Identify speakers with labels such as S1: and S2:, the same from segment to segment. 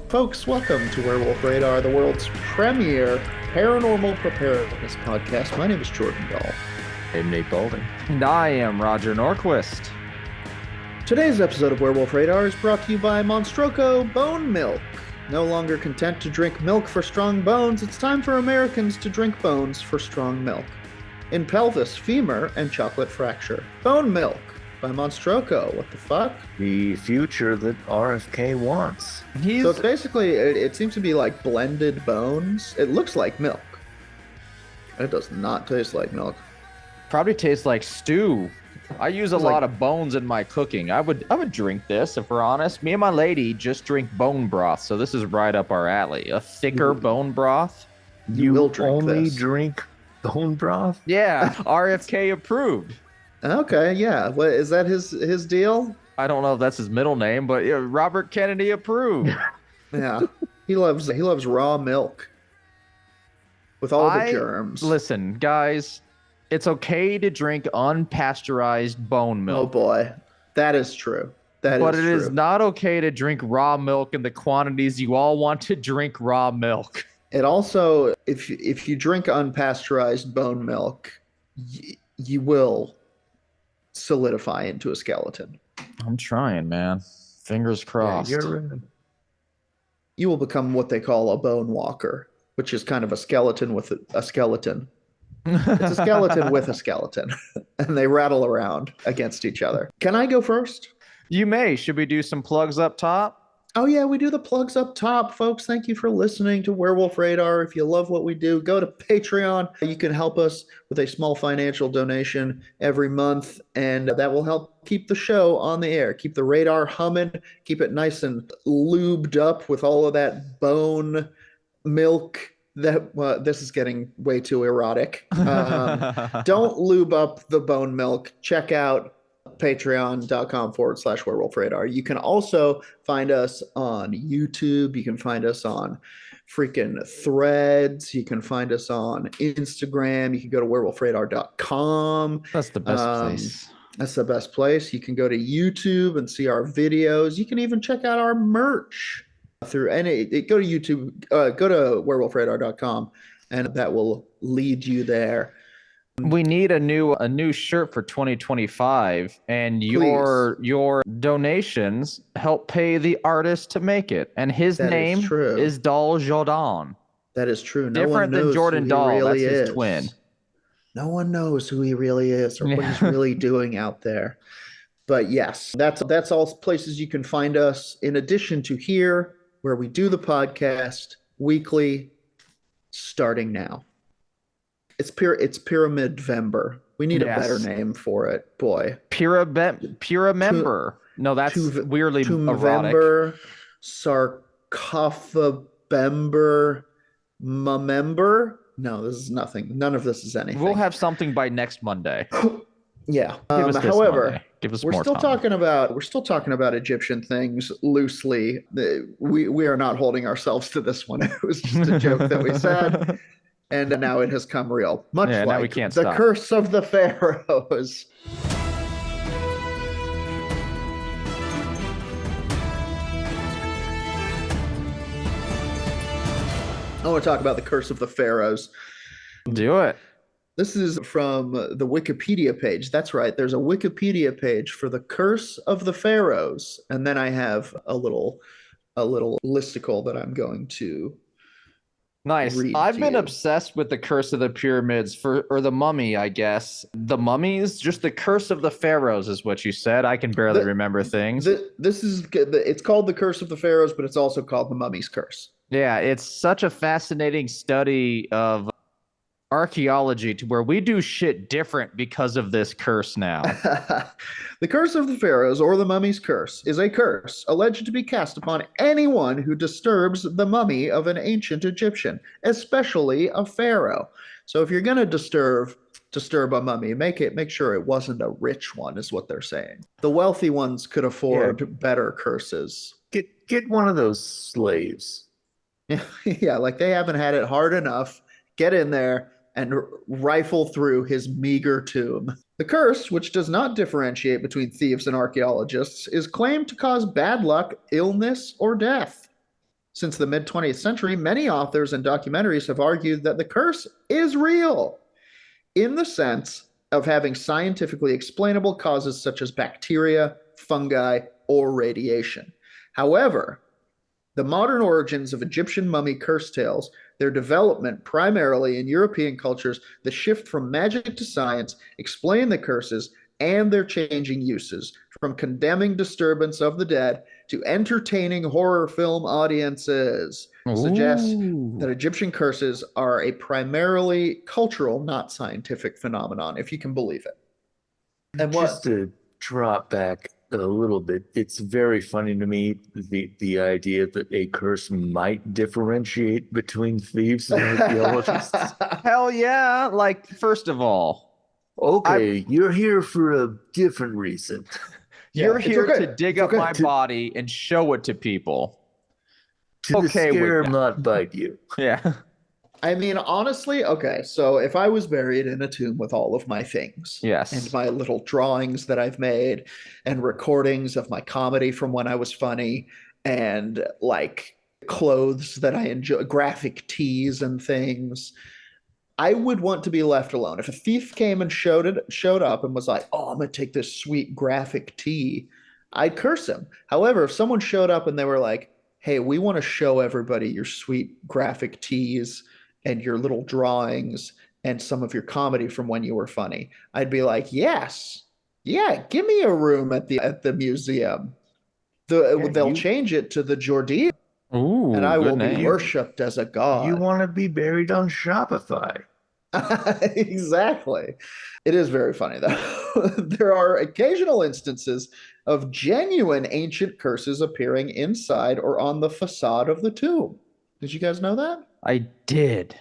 S1: Folks, welcome to Werewolf Radar, the world's premier paranormal preparedness podcast. My name is Jordan Dahl.
S2: I'm Nate Balding.
S3: And I am Roger Norquist.
S1: Today's episode of Werewolf Radar is brought to you by Monstroco Bone Milk. No longer content to drink milk for strong bones, it's time for Americans to drink bones for strong milk. In pelvis, femur, and chocolate fracture. Bone Milk by Monstroco. What the fuck?
S2: The future that RFK wants.
S1: So it's basically, it seems to be like blended bones. It looks like milk. It does not taste like milk.
S3: Probably tastes like stew. I use a lot of bones in my cooking. I would drink this if we're honest. Me and my lady just drink bone broth, so this is right up our alley. A thicker bone broth.
S1: You will drink
S2: only
S1: this.
S2: drink bone broth?
S3: Yeah, RFK approved.
S1: Okay, yeah. What is that? His deal?
S3: I don't know if that's his middle name, but yeah, Robert Kennedy approved.
S1: Yeah, he loves raw milk with all the germs.
S3: Listen, guys, it's okay to drink unpasteurized bone milk.
S1: Oh boy, that is true.
S3: But it is not okay to drink raw milk in the quantities you all want to drink raw milk.
S1: It also, if you drink unpasteurized bone milk, you will solidify into a skeleton.
S3: I'm trying, man. Fingers crossed.
S2: Yeah,
S1: You will become what they call a bone walker, which is kind of a skeleton with a skeleton. It's a skeleton with a skeleton, and they rattle around against each other. Can I go first?
S3: You may. Should we do some plugs up top?
S1: Oh, yeah, we do the plugs up top, folks. Thank you for listening to Werewolf Radar. If you love what we do, go to Patreon. You can help us with a small financial donation every month, and that will help keep the show on the air, keep the radar humming, keep it nice and lubed up with all of that bone milk. This is getting way too erotic. Don't lube up the bone milk. Check out patreon.com/werewolf radar. You can also find us on YouTube. You can find us on freaking Threads. You can find us on Instagram. You can go to werewolfradar.com.
S3: That's the best place.
S1: That's the best place. You can go to YouTube and see our videos. You can even check out our merch through go to YouTube, go to werewolfradar.com, and that will lead you there.
S3: We need a new shirt for 2025, and your donations help pay the artist to make it. And his name is Dahl Jordan.
S1: That is true.
S3: Different than Jordan Dahl. That's his twin.
S1: No one knows who he really is or what he's really doing out there. But yes, that's all places you can find us. In addition to here, where we do the podcast weekly, starting now. It's Pyramid-vember. We need a better name for it, boy.
S3: Pyramember. No, that's weirdly erotic.
S1: Sarcophobember, Mamember. No, this is nothing. None of this is anything.
S3: We'll have something by next Monday.
S1: Yeah.
S3: However, give us
S1: we're
S3: more
S1: still
S3: time.
S1: we're still talking about Egyptian things loosely. We are not holding ourselves to this one. It was just a joke that we said. And now it has come real. Much like
S3: now we can't
S1: the
S3: stop.
S1: Curse of the Pharaohs. I want to talk about the Curse of the Pharaohs.
S3: Do it.
S1: This is from the Wikipedia page. That's right. There's a Wikipedia page for the Curse of the Pharaohs. And then I have a little listicle that I'm going to
S3: Nice. I've been obsessed with the Curse of the Pyramids or the Mummy, I guess. The Mummies, just the Curse of the Pharaohs is what you said. I can barely remember things.
S1: It's called the Curse of the Pharaohs, but it's also called the Mummy's Curse.
S3: Yeah, it's such a fascinating study of archaeology to where we do shit different because of this curse now.
S1: The Curse of the Pharaohs, or the Mummy's Curse, is a curse alleged to be cast upon anyone who disturbs the mummy of an ancient Egyptian, especially a pharaoh. So if you're going to disturb a mummy, make sure it wasn't a rich one, is what they're saying. The wealthy ones could afford better curses.
S2: Get one of those slaves.
S1: Yeah, like they haven't had it hard enough. Get in there and rifle through his meager tomb. The curse, which does not differentiate between thieves and archaeologists, is claimed to cause bad luck, illness, or death. Since the mid 20th century, many authors and documentaries have argued that the curse is real in the sense of having scientifically explainable causes such as bacteria, fungi, or radiation. However, the modern origins of Egyptian mummy curse tales, their development primarily in European cultures, the shift from magic to science, explain the curses and their changing uses, from condemning disturbance of the dead to entertaining horror film audiences, suggests that
S3: Ooh.
S1: Egyptian curses are a primarily cultural, not scientific phenomenon, if you can believe it. And
S2: Just
S1: what?
S2: to drop back a little bit, it's very funny to me the idea that a curse might differentiate between thieves and archaeologists.
S3: Hell yeah. Like, first of all,
S2: Okay, you're here for a different reason.
S3: you're
S1: it's
S3: here
S1: okay.
S3: to dig
S1: It's
S3: up
S1: okay.
S3: my body and show it to people.
S2: To
S3: Okay with
S2: scare,
S3: that.
S2: not bite you.
S3: Yeah.
S1: I mean, honestly, okay, so if I was buried in a tomb with all of my things and
S3: Yes.
S1: my little drawings that I've made and recordings of my comedy from when I was funny and like clothes that I enjoy, graphic tees and things, I would want to be left alone. If a thief came and showed up and was like, "Oh, I'm gonna take this sweet graphic tee," I'd curse him. However, if someone showed up and they were like, "Hey, we want to show everybody your sweet graphic tees and your little drawings and some of your comedy from when you were funny," I'd be like, "Yes, yeah, give me a room at the museum.
S2: Yeah,
S1: They'll change it to the Jordi, and
S3: Ooh,
S1: I
S3: good
S1: will be
S3: name.
S1: worshipped as a
S2: you
S1: god."
S2: want to be buried on Shopify.
S1: Exactly. It is very funny, though. There are occasional instances of genuine ancient curses appearing inside or on the facade of the tomb. Did you guys know that?
S3: I did.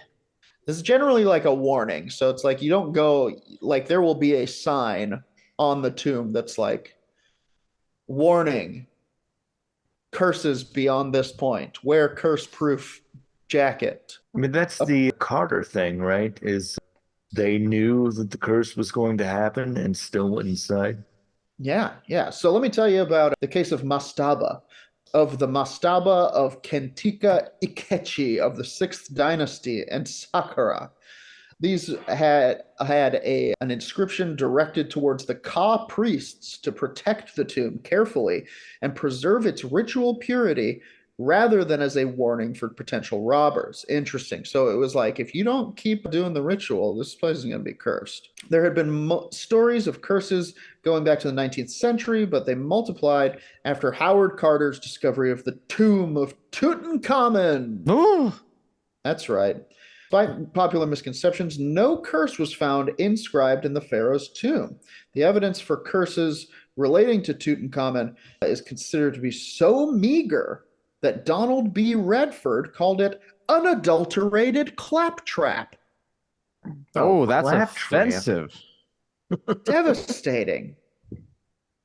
S1: This is generally like a warning. So it's like you don't go, like, there will be a sign on the tomb that's like, warning, curses beyond this point, wear curse proof jacket.
S2: I mean, that's the Carter thing, right? Is they knew that the curse was going to happen and still went inside.
S1: Yeah, yeah. So let me tell you about the case of Mastaba, of the Mastaba of Kentika Ikechi of the Sixth Dynasty and Sakura. These had an inscription directed towards the Ka priests to protect the tomb carefully and preserve its ritual purity rather than as a warning for potential robbers. Interesting. So it was like, if you don't keep doing the ritual, this place is going to be cursed. There had been stories of curses going back to the 19th century, but they multiplied after Howard Carter's discovery of the tomb of Tutankhamun.
S3: Ooh.
S1: That's right. Despite popular misconceptions, no curse was found inscribed in the pharaoh's tomb. The evidence for curses relating to Tutankhamun is considered to be so meager that Donald B. Redford called it unadulterated claptrap.
S3: Oh, that's
S2: claptrap.
S3: offensive.
S1: Devastating.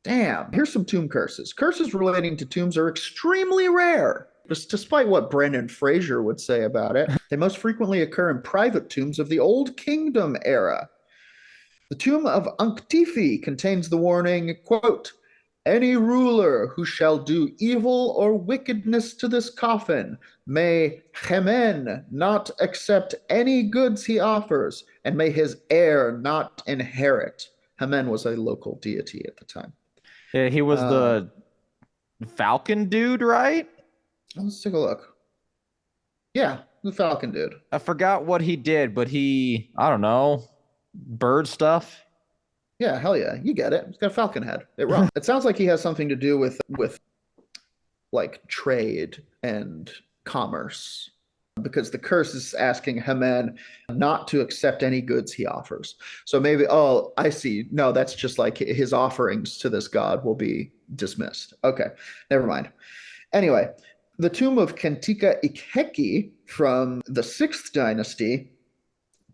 S1: Damn. Here's some tomb curses. Curses relating to tombs are extremely rare. Despite what Brendan Fraser would say about it, they most frequently occur in private tombs of the Old Kingdom era. The tomb of Unktifi contains the warning, quote, "Any ruler who shall do evil or wickedness to this coffin may Hemen not accept any goods he offers, and may his heir not inherit." Hemen was a local deity at the time.
S3: Yeah, he was the Falcon dude, right?
S1: Let's take a look. Yeah, the Falcon dude.
S3: I forgot what he did, but I don't know, bird stuff.
S1: Yeah, hell yeah, you get it. He's got a falcon head. It rocks. It sounds like he has something to do with like trade and commerce, because the curse is asking Haman not to accept any goods he offers. So maybe, oh, I see. No, that's just like his offerings to this god will be dismissed. Okay, never mind. Anyway, the tomb of Kentika Ikeki from the Sixth Dynasty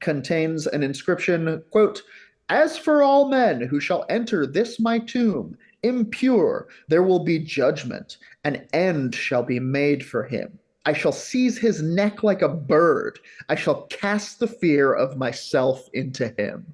S1: contains an inscription, quote, "As for all men who shall enter this my tomb, impure, there will be judgment, an end shall be made for him. I shall seize his neck like a bird. I shall cast the fear of myself into him."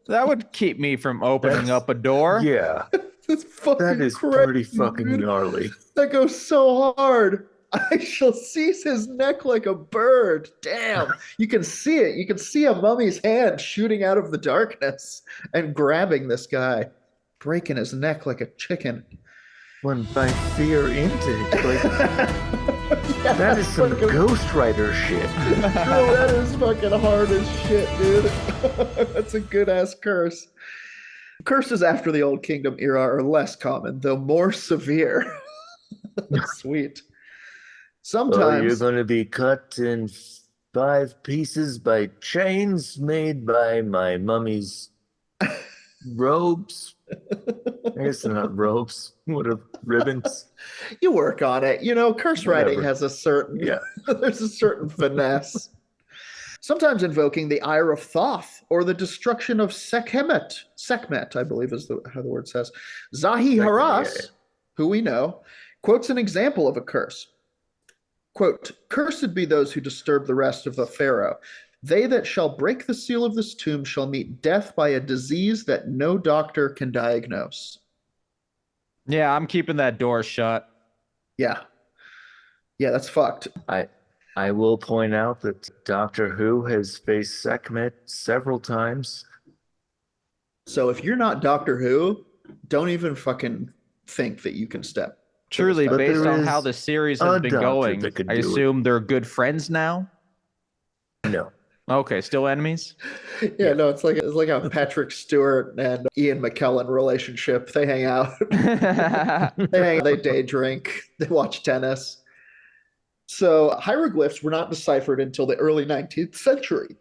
S3: That would keep me from opening up a door.
S2: Yeah,
S1: That's fucking
S2: that is
S1: crazy,
S2: pretty fucking
S1: dude.
S2: gnarly.
S1: That goes so hard. I shall seize his neck like a bird. Damn. You can see it. You can see a mummy's hand shooting out of the darkness and grabbing this guy, breaking his neck like a chicken.
S2: When by fear intake, like
S1: Yeah,
S2: that is some
S1: fucking-
S2: Ghost Rider shit.
S1: Bro, that is fucking hard as shit, dude. That's a good ass curse. Curses after the Old Kingdom era are less common, though more severe. Sweet.
S2: Oh, you're
S1: Sometimes,
S2: going to be cut in 5 pieces by chains made by my mummy's robes. I guess they're not robes. What are ribbons?
S1: you work on it. You know, curse writing
S2: Whatever.
S1: has a certain,
S2: Yeah.
S1: there's a certain finesse. Sometimes invoking the ire of Thoth or the destruction of Sekhmet. Sekhmet, I believe is how the word says. Zahi
S2: Sekhmet,
S1: Haras,
S2: yeah.
S1: who we know, quotes an example of a curse. Quote, "Cursed be those who disturb the rest of the Pharaoh. They that shall break the seal of this tomb shall meet death by a disease that no doctor can diagnose."
S3: Yeah, I'm keeping that door shut.
S1: Yeah. Yeah, that's fucked.
S2: I will point out that Doctor Who has faced Sekhmet several times.
S1: So if you're not Doctor Who, don't even fucking think that you can step.
S3: Truly,
S2: But
S3: based
S2: there
S3: on how
S2: is
S3: the series
S2: a
S3: has been
S2: doctor
S3: going,
S2: that could
S3: I
S2: do it.
S3: assume they're good friends now.
S2: No.
S3: Okay, still enemies?
S1: Yeah, no, it's like a Patrick Stewart and Ian McKellen relationship. They hang out. They day drink, they watch tennis. So hieroglyphs were not deciphered until the early 19th century.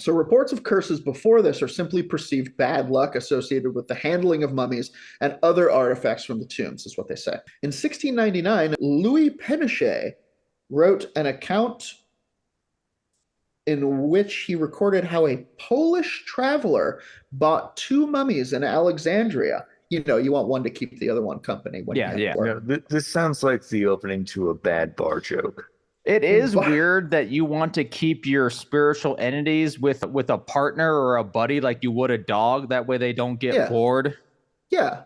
S1: So reports of curses before this are simply perceived bad luck associated with the handling of mummies and other artifacts from the tombs, is what they say. In 1699, Louis Pénichet wrote an account in which he recorded how a Polish traveler bought 2 mummies in Alexandria. You know, you want one to keep the other one company when
S3: Yeah,
S1: you
S3: yeah.
S1: work.
S2: No, this sounds like the opening to a bad bar joke.
S3: It is
S1: But-
S3: weird that you want to keep your spiritual entities with a partner or a buddy like you would a dog. That way they don't get
S1: Yeah.
S3: bored.
S1: Yeah.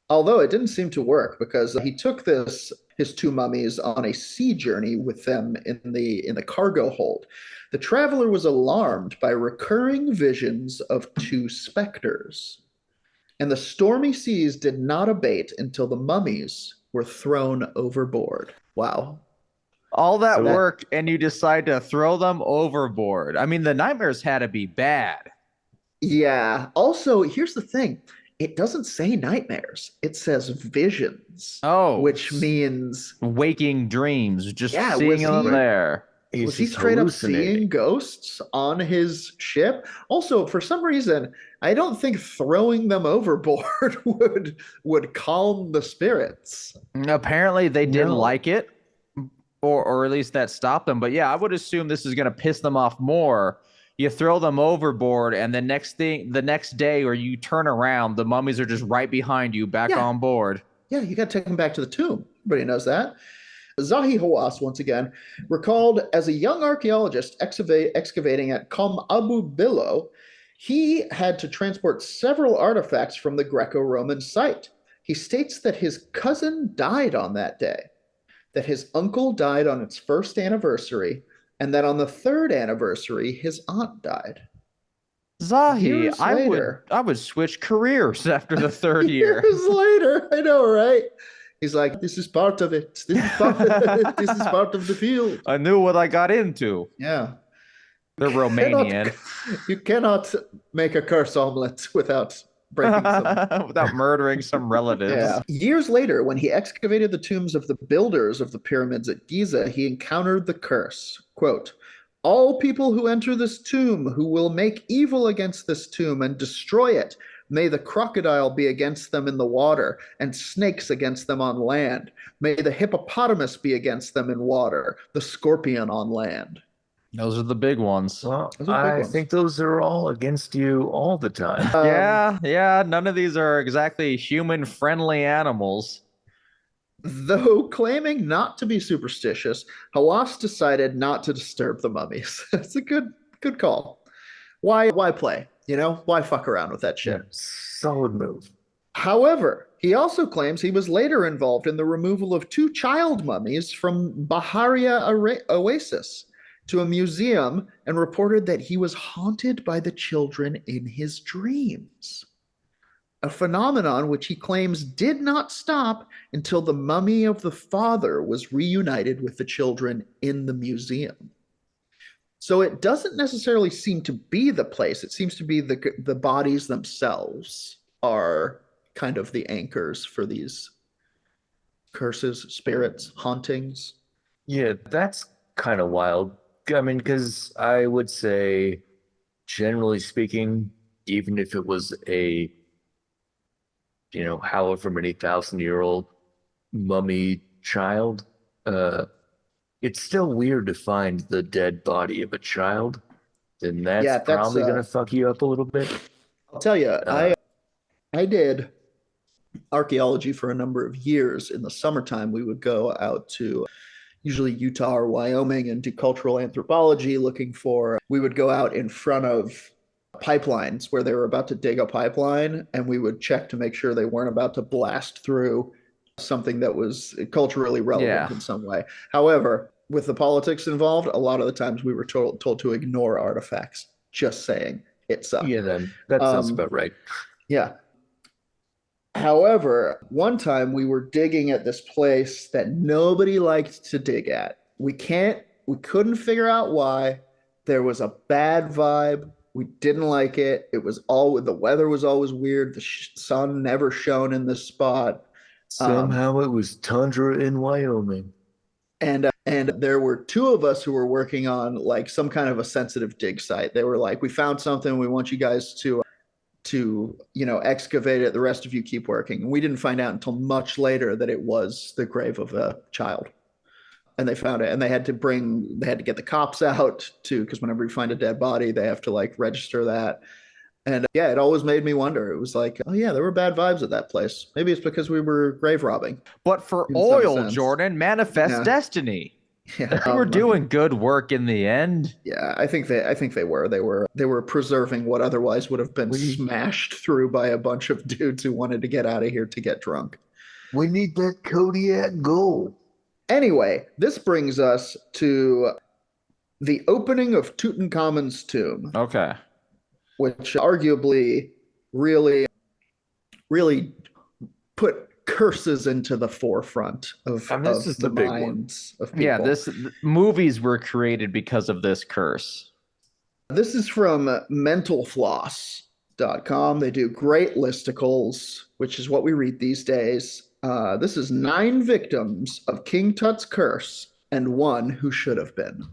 S1: Although it didn't seem to work because he took his 2 mummies on a sea journey with them in the cargo hold. The traveler was alarmed by recurring visions of 2 specters. And the stormy seas did not abate until the mummies were thrown overboard. Wow.
S3: All that
S1: So-
S3: work and you decide to throw them overboard. I mean, the nightmares had to be bad.
S1: Yeah. Also, here's the thing. It doesn't say nightmares. It says visions.
S3: Oh.
S1: Which means
S3: Waking dreams, just
S1: Yeah,
S3: seeing
S1: was
S3: them
S1: he-
S3: there.
S1: was he
S2: just
S1: straight up
S2: hallucinating.
S1: seeing ghosts on his ship? Also, for some reason, I don't think throwing them overboard would calm the spirits.
S3: Apparently they didn't
S2: No.
S3: like it, or at least that stopped them. But yeah, I would assume this is gonna piss them off more. You throw them overboard, and the next day, or you turn around, the mummies are just right behind you, back
S1: Yeah.
S3: on board.
S1: Yeah, you got to take them back to the tomb. Everybody knows that. Zahi Hawass, once again, recalled as a young archaeologist excavating at Kom Abu Bilo, he had to transport several artifacts from the Greco-Roman site. He states that his cousin died on that day, that his uncle died on its first anniversary, and that on the 3rd anniversary, his aunt died.
S3: Zahi,
S1: Years later.
S3: I would switch careers after the 3rd year.
S1: Years later, I know, right? He's like, this is part of it. This is part of the field.
S3: I knew what I got into.
S1: Yeah.
S3: They're Romanian.
S1: You cannot make a curse omelet without breaking some.
S3: Without murdering some relatives.
S1: Yeah. Years later, when he excavated the tombs of the builders of the pyramids at Giza, he encountered the curse. Quote, "All people who enter this tomb, who will make evil against this tomb and destroy it, may the crocodile be against them in the water, and snakes against them on land. May the hippopotamus be against them in water, the scorpion on land."
S3: Those are the big ones.
S2: Well,
S1: Those are big
S2: I
S1: ones.
S2: think those are all against you all the time.
S3: Yeah, none of these are exactly human-friendly animals.
S1: Though claiming not to be superstitious, Hawass decided not to disturb the mummies. That's a good call. Why play? You know, why fuck around with that shit?
S2: Solid move.
S1: However, he also claims he was later involved in the removal of 2 child mummies from Baharia Oasis to a museum and reported that he was haunted by the children in his dreams. A phenomenon which he claims did not stop until the mummy of the father was reunited with the children in the museum. So it doesn't necessarily seem to be the place. It seems to be the bodies themselves are kind of the anchors for these curses, spirits, hauntings.
S2: Yeah, that's kind of wild. I mean, because I would say, generally speaking, even if it was a, however many thousand-year-old mummy child, it's still weird to find the dead body of a child. Then that's
S1: Yeah,
S2: probably gonna fuck you up a little bit.
S1: I'll tell you, I did archaeology for a number of years. In the summertime, we would go out to usually Utah or Wyoming and do cultural anthropology we would go out in front of pipelines where they were about to dig a pipeline, and we would check to make sure they weren't about to blast through something that was culturally relevant in some way. However, with the politics involved, a lot of the times we were told to ignore artifacts. Just saying, it sucked.
S2: Yeah, then that sounds about right.
S1: Yeah. However, one time we were digging at this place that nobody liked to dig at. We couldn't figure out why. There was a bad vibe. We didn't like it. The weather was always weird. The sun never shone in this spot.
S2: Somehow it was tundra in Wyoming.
S1: And there were 2 of us who were working on like some kind of a sensitive dig site. They were like, we found something. We want you guys to excavate it. The rest of you keep working. And we didn't find out until much later that it was the grave of a child. And they found it, and they had to get the cops out too, because whenever you find a dead body, they have to like register that. And yeah, it always made me wonder. It was like, oh yeah, there were bad vibes at that place. Maybe it's because we were grave robbing.
S3: But for oil, Jordan, manifest destiny.
S1: Yeah,
S3: they were doing good work in the end.
S1: Yeah, I think they were. They were preserving what otherwise would have been smashed through by a bunch of dudes who wanted to get out of here to get drunk.
S2: We need that Kodiak gold.
S1: Anyway, this brings us to the opening of Tutankhamun's tomb.
S3: Okay.
S1: Which arguably really put curses into the forefront of the minds of people.
S3: Yeah, movies were created because of this curse.
S1: This is from mentalfloss.com. They do great listicles, which is what we read these days. This is 9 victims of King Tut's curse and 1 who should have been.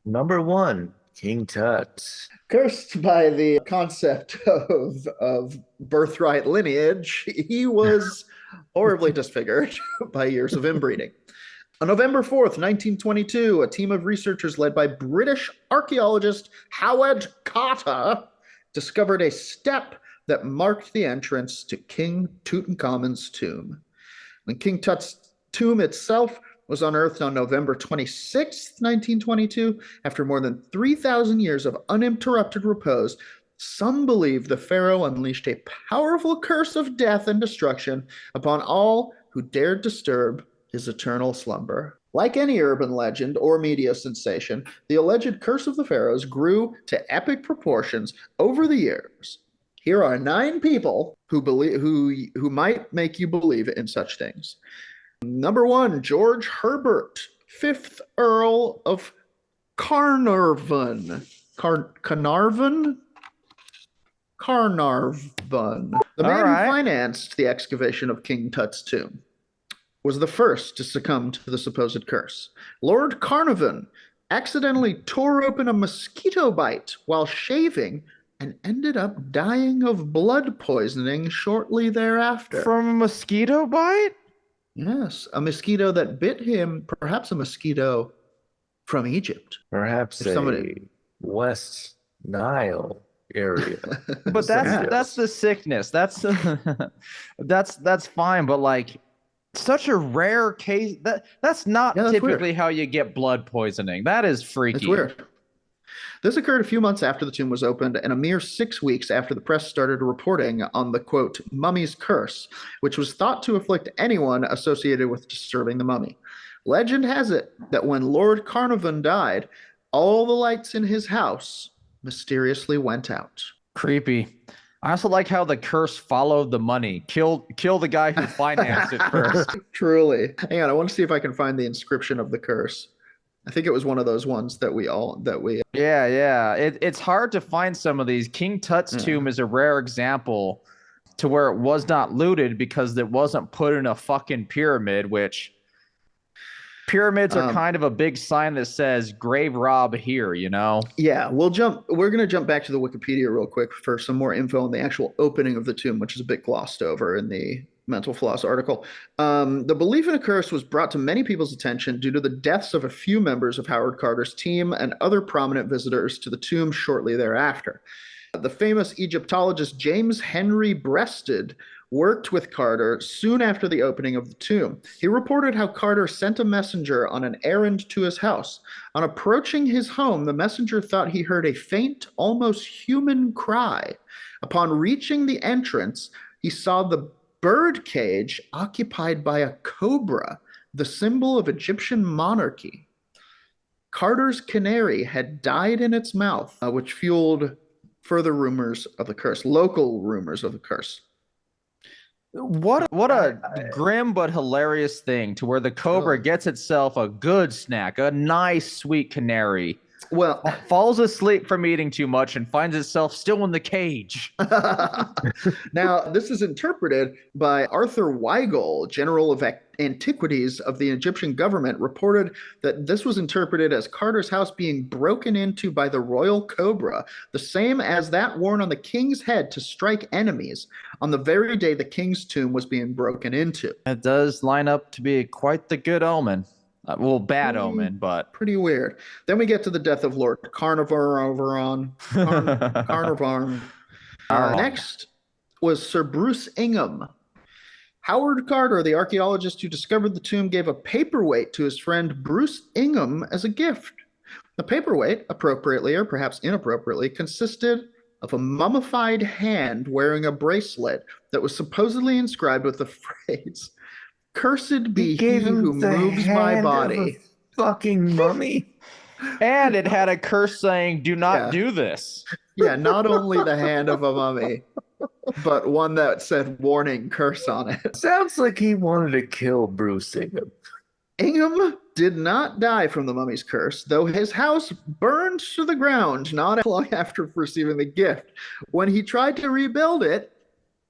S2: Number 1, King Tut.
S1: Cursed by the concept of birthright lineage, he was horribly disfigured by years of inbreeding. On November 4th, 1922, a team of researchers led by British archaeologist Howard Carter discovered a step that marked the entrance to King Tutankhamun's tomb. And King Tut's tomb itself was unearthed on November 26, 1922. After more than 3,000 years of uninterrupted repose, some believe the pharaoh unleashed a powerful curse of death and destruction upon all who dared disturb his eternal slumber. Like any urban legend or media sensation, the alleged curse of the pharaohs grew to epic proportions over the years. Here are 9 people who might make you believe in such things. Number 1, George Herbert, 5th Earl of Carnarvon. Carnarvon? Carnarvon. The man who financed the excavation of King Tut's tomb was the first to succumb to the supposed curse. Lord Carnarvon accidentally tore open a mosquito bite while shaving and ended up dying of blood poisoning shortly thereafter.
S3: From a mosquito bite?
S1: Yes, a mosquito that bit him, perhaps a mosquito from Egypt.
S2: Perhaps West Nile area.
S3: But that's the sickness. That's fine, but like such a rare case that's not typically how you get blood poisoning. That is freaky.
S1: It's weird. This occurred a few months after the tomb was opened and a mere 6 weeks after the press started reporting on the, quote, mummy's curse, which was thought to afflict anyone associated with disturbing the mummy. Legend has it that when Lord Carnarvon died, all the lights in his house mysteriously went out.
S3: Creepy. I also like how the curse followed the money. Kill the guy who financed it first.
S1: Truly. Hang on, I want to see if I can find the inscription of the curse. I think it was one of those ones that we.
S3: Yeah. It's hard to find some of these. King Tut's tomb is a rare example to where it was not looted because it wasn't put in a fucking pyramid, which pyramids are kind of a big sign that says grave rob here, you know?
S1: Yeah, we're going to jump back to the Wikipedia real quick for some more info on the actual opening of the tomb, which is a bit glossed over in the Mental Floss article. The belief in a curse was brought to many people's attention due to the deaths of a few members of Howard Carter's team and other prominent visitors to the tomb shortly thereafter. The famous Egyptologist James Henry Breasted worked with Carter soon after the opening of the tomb. He reported how Carter sent a messenger on an errand to his house. On approaching his home, the messenger thought he heard a faint, almost human cry. Upon reaching the entrance, he saw the bird cage occupied by a cobra, the symbol of Egyptian monarchy. Carter's canary had died in its mouth, which fueled further rumors of the curse, local rumors of the curse.
S3: What a grim but hilarious thing to where the cobra gets itself a good snack, a nice sweet canary.
S1: Well,
S3: falls asleep from eating too much and finds itself still in the cage.
S1: Now, this is interpreted by Arthur Weigel, General of Antiquities of the Egyptian government, reported that this was interpreted as Carter's house being broken into by the royal cobra, the same as that worn on the king's head to strike enemies on the very day the king's tomb was being broken into.
S3: It does line up to be quite the good omen. Well, bad omen, but
S1: pretty weird. Then we get to the death of Lord Carnarvon. Next was Sir Bruce Ingham. Howard Carter, the archaeologist who discovered the tomb, gave a paperweight to his friend Bruce Ingham as a gift. The paperweight, appropriately or perhaps inappropriately, consisted of a mummified hand wearing a bracelet that was supposedly inscribed with the phrase, "Cursed be he who moves my body."
S2: Fucking mummy.
S3: And it had a curse saying, "Do not do this."
S1: Yeah, not only the hand of a mummy, but one that said warning curse on it.
S2: Sounds like he wanted to kill Bruce Ingham.
S1: Ingham did not die from the mummy's curse, though his house burned to the ground not long after receiving the gift. When he tried to rebuild it,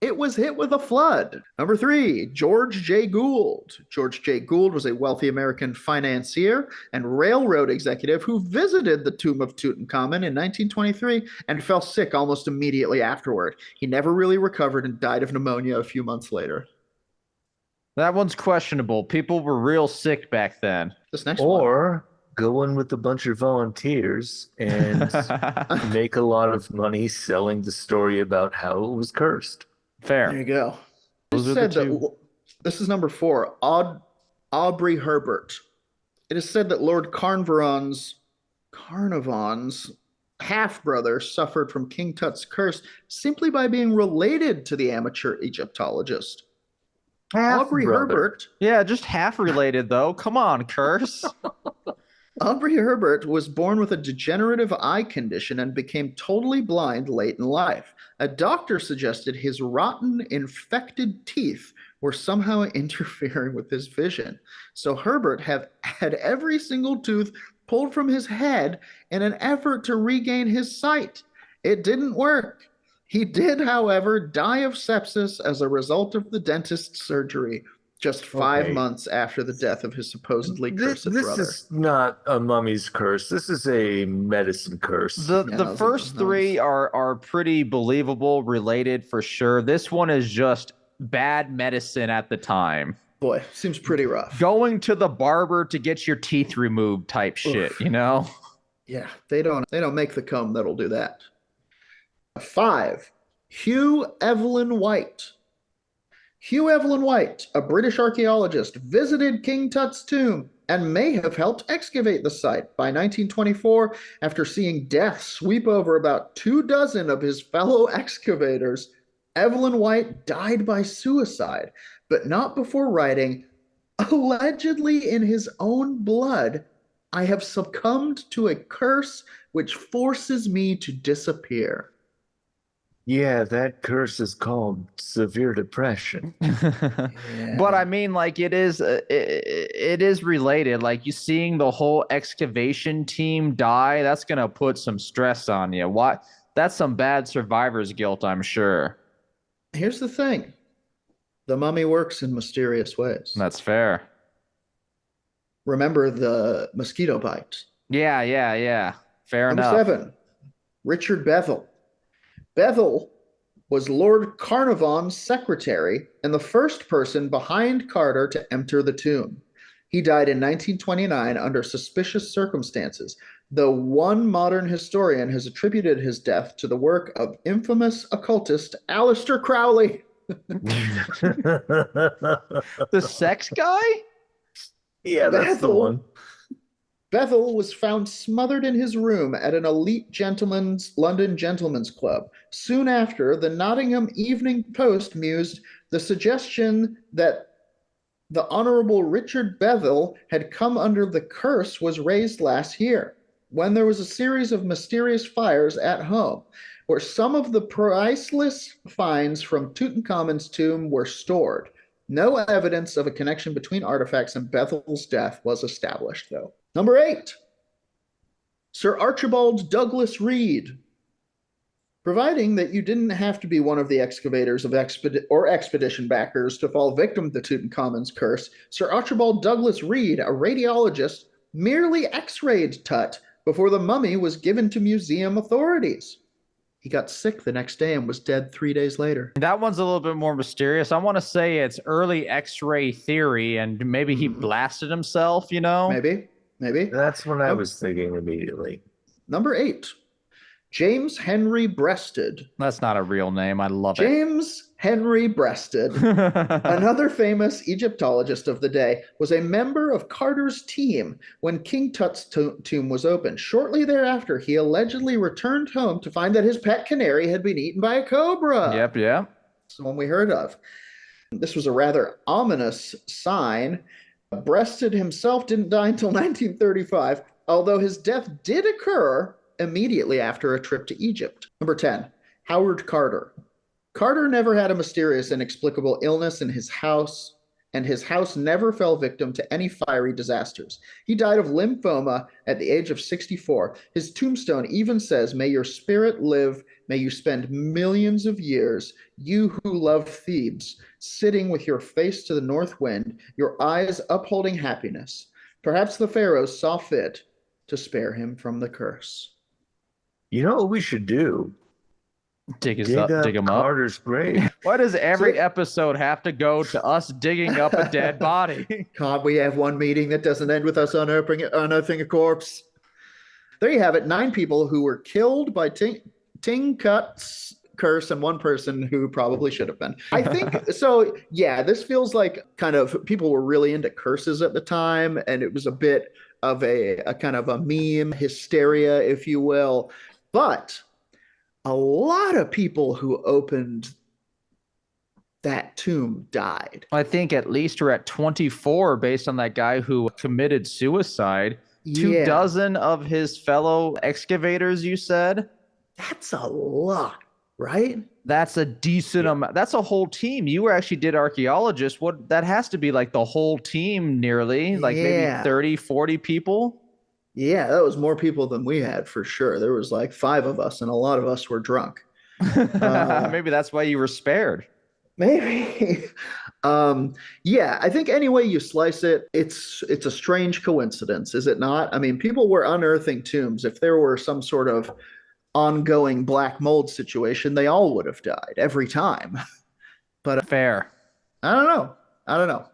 S1: it was hit with a flood. Number 3, George J. Gould. George J. Gould was a wealthy American financier and railroad executive who visited the tomb of Tutankhamun in 1923 and fell sick almost immediately afterward. He never really recovered and died of pneumonia a few months later.
S3: That one's questionable. People were real sick back then.
S1: This next one.
S2: Or go in with a bunch of volunteers and make a lot of money selling the story about how it was cursed.
S3: Fair.
S1: There you go.
S3: Those are the two.
S1: This is number 4, Aubrey Herbert. It is said that Lord Carnarvon's half-brother suffered from King Tut's curse simply by being related to the amateur Egyptologist. Aubrey Herbert.
S3: Yeah, just half related though. Come on, curse.
S1: Aubrey Herbert was born with a degenerative eye condition and became totally blind late in life. A doctor suggested his rotten, infected teeth were somehow interfering with his vision. So Herbert had every single tooth pulled from his head in an effort to regain his sight. It didn't work. He did, however, die of sepsis as a result of the dentist's surgery just 5 months after the death of his supposedly cursed brother.
S2: This is not a mummy's curse. This is a medicine curse.
S3: The first 3 are pretty believable, related for sure. This one is just bad medicine at the time.
S1: Boy, seems pretty rough.
S3: Going to the barber to get your teeth removed type shit, you know?
S1: Yeah, they don't make the comb that'll do that. 5, Hugh Evelyn White. Hugh Evelyn White, a British archaeologist, visited King Tut's tomb and may have helped excavate the site. By 1924, after seeing death sweep over about 24 of his fellow excavators, Evelyn White died by suicide, but not before writing, allegedly in his own blood, I have succumbed to a curse which forces me to disappear.
S2: Yeah, that curse is called severe depression.
S3: But I mean, like it is related. Like you seeing the whole excavation team die, that's gonna put some stress on you. Why? That's some bad survivor's guilt, I'm sure.
S1: Here's the thing. The mummy works in mysterious ways.
S3: That's fair.
S1: Remember the mosquito bite.
S3: Yeah. Fair
S1: Number
S3: enough.
S1: 7, Richard Bethel. Bethel was Lord Carnarvon's secretary and the first person behind Carter to enter the tomb. He died in 1929 under suspicious circumstances, though one modern historian has attributed his death to the work of infamous occultist Aleister Crowley.
S3: The sex guy?
S2: Yeah, that's the one.
S1: Bethel was found smothered in his room at an elite London gentlemen's club. Soon after, the Nottingham Evening Post mused the suggestion that the Honorable Richard Bethel had come under the curse was raised last year, when there was a series of mysterious fires at home, where some of the priceless finds from Tutankhamun's tomb were stored. No evidence of a connection between artifacts and Bethel's death was established, though. Number 8, Sir Archibald Douglas Reed. Providing that you didn't have to be one of the excavators of expedition backers to fall victim to Tutankhamun's curse, Sir Archibald Douglas Reed, a radiologist, merely x-rayed Tut before the mummy was given to museum authorities. He got sick the next day and was dead 3 days later.
S3: That one's a little bit more mysterious. I want to say it's early X-ray theory, and maybe he blasted himself, you know?
S1: Maybe.
S2: That's what I was thinking immediately.
S1: Number 8, James Henry Breasted.
S3: That's not a real name. I love
S1: James Henry Breasted,
S3: it.
S1: another famous Egyptologist of the day, was a member of Carter's team when King Tut's tomb was opened. Shortly thereafter, he allegedly returned home to find that his pet canary had been eaten by a cobra.
S3: Yep.
S1: It's the one we heard of. This was a rather ominous sign. Breasted himself didn't die until 1935, although his death did occur immediately after a trip to Egypt. Number 10, Howard Carter. Carter never had a mysterious, inexplicable illness in his house, and his house never fell victim to any fiery disasters. He died of lymphoma at the age of 64. His tombstone even says, "May your spirit live, may you spend millions of years, you who love Thebes, sitting with your face to the north wind, your eyes upholding happiness." Perhaps the Pharaohs saw fit to spare him from the curse.
S2: You know what we should do?
S3: Dig
S2: Dig
S3: up
S2: Carter's grave.
S3: Why does every episode have to go to us digging up a dead body?
S1: Can't we have one meeting that doesn't end with us unearthing a corpse? There you have it. 9 people who were killed by Tingkut's curse and 1 person who probably should have been. I think so. Yeah, this feels like kind of people were really into curses at the time, and it was a bit of a kind of a meme hysteria, if you will. But a lot of people who opened that tomb died.
S3: I think at least we're at 24 based on that guy who committed suicide. 24 of his fellow excavators, you said?
S1: That's a lot, right?
S3: That's a decent amount. That's a whole team. You actually did archaeologists. What that has to be like the whole team nearly, like maybe 30, 40 people.
S1: Yeah, that was more people than we had for sure. There was like 5 of us, and a lot of us were drunk.
S3: Maybe that's why you were spared.
S1: Maybe. Yeah, I think any way you slice it, it's a strange coincidence, is it not? I mean, people were unearthing tombs. If there were some sort of ongoing black mold situation, they all would have died every time. But
S3: fair.
S1: I don't know.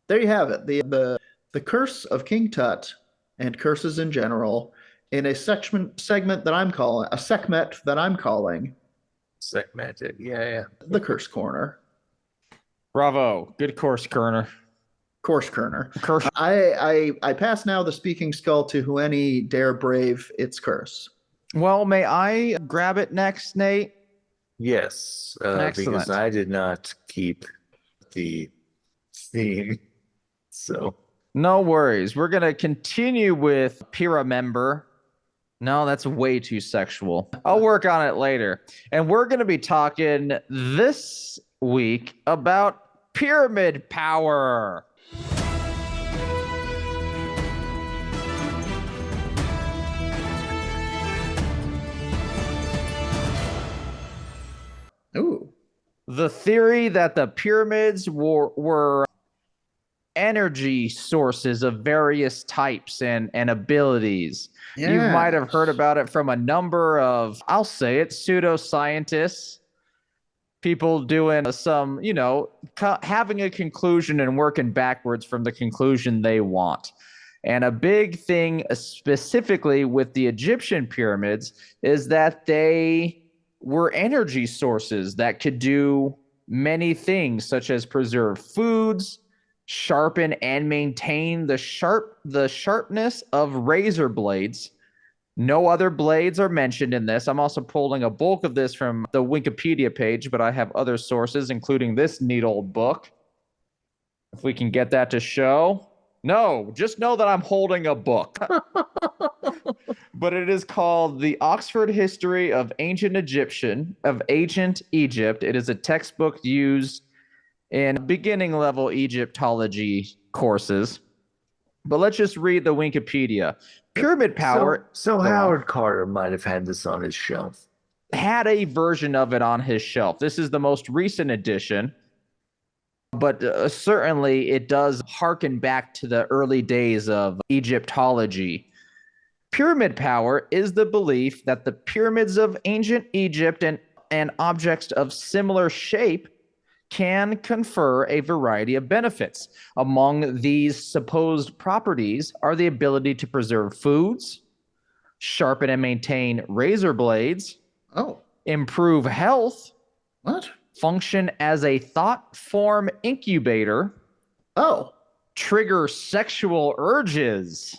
S1: There you have it. The curse of King Tut and curses in general in a segment that I'm calling
S2: Segmented. Yeah.
S1: the Curse Corner.
S3: Bravo. Good course, Kerner.
S1: Course Kerner.
S3: Curse.
S1: I pass now the speaking skull to who any dare brave its curse.
S3: Well, may I grab it next, Nate?
S2: Yes,
S3: Excellent.
S2: because I did not keep the theme. So
S3: No worries. We're going to continue with Pyramember. No, that's way too sexual. I'll work on it later. And we're going to be talking this week about pyramid power.
S1: Ooh.
S3: The theory that the pyramids were energy sources of various types and abilities.
S1: Yes.
S3: You might have heard about it from a number of, I'll say it, pseudoscientists, people doing some, having a conclusion and working backwards from the conclusion they want. And a big thing specifically with the Egyptian pyramids is that they were energy sources that could do many things, such as preserve foods, sharpen and maintain the sharpness of razor blades. No other blades are mentioned in this. I'm also pulling a bulk of this from the Wikipedia page, but I have other sources, including this neat old book. If we can get that to show. No, just know that I'm holding a book. But it is called The Oxford History of Ancient Egypt. It is a textbook used in beginning level Egyptology courses. But let's just read the Wikipedia. Pyramid power.
S2: So Howard Carter might have had this on his shelf.
S3: Had a version of it on his shelf. This is the most recent edition. But certainly it does harken back to the early days of Egyptology. Pyramid power is the belief that the pyramids of ancient Egypt and objects of similar shape can confer a variety of benefits. Among these supposed properties are the ability to preserve foods, sharpen and maintain razor blades, improve health, function as a thought form incubator, trigger sexual urges,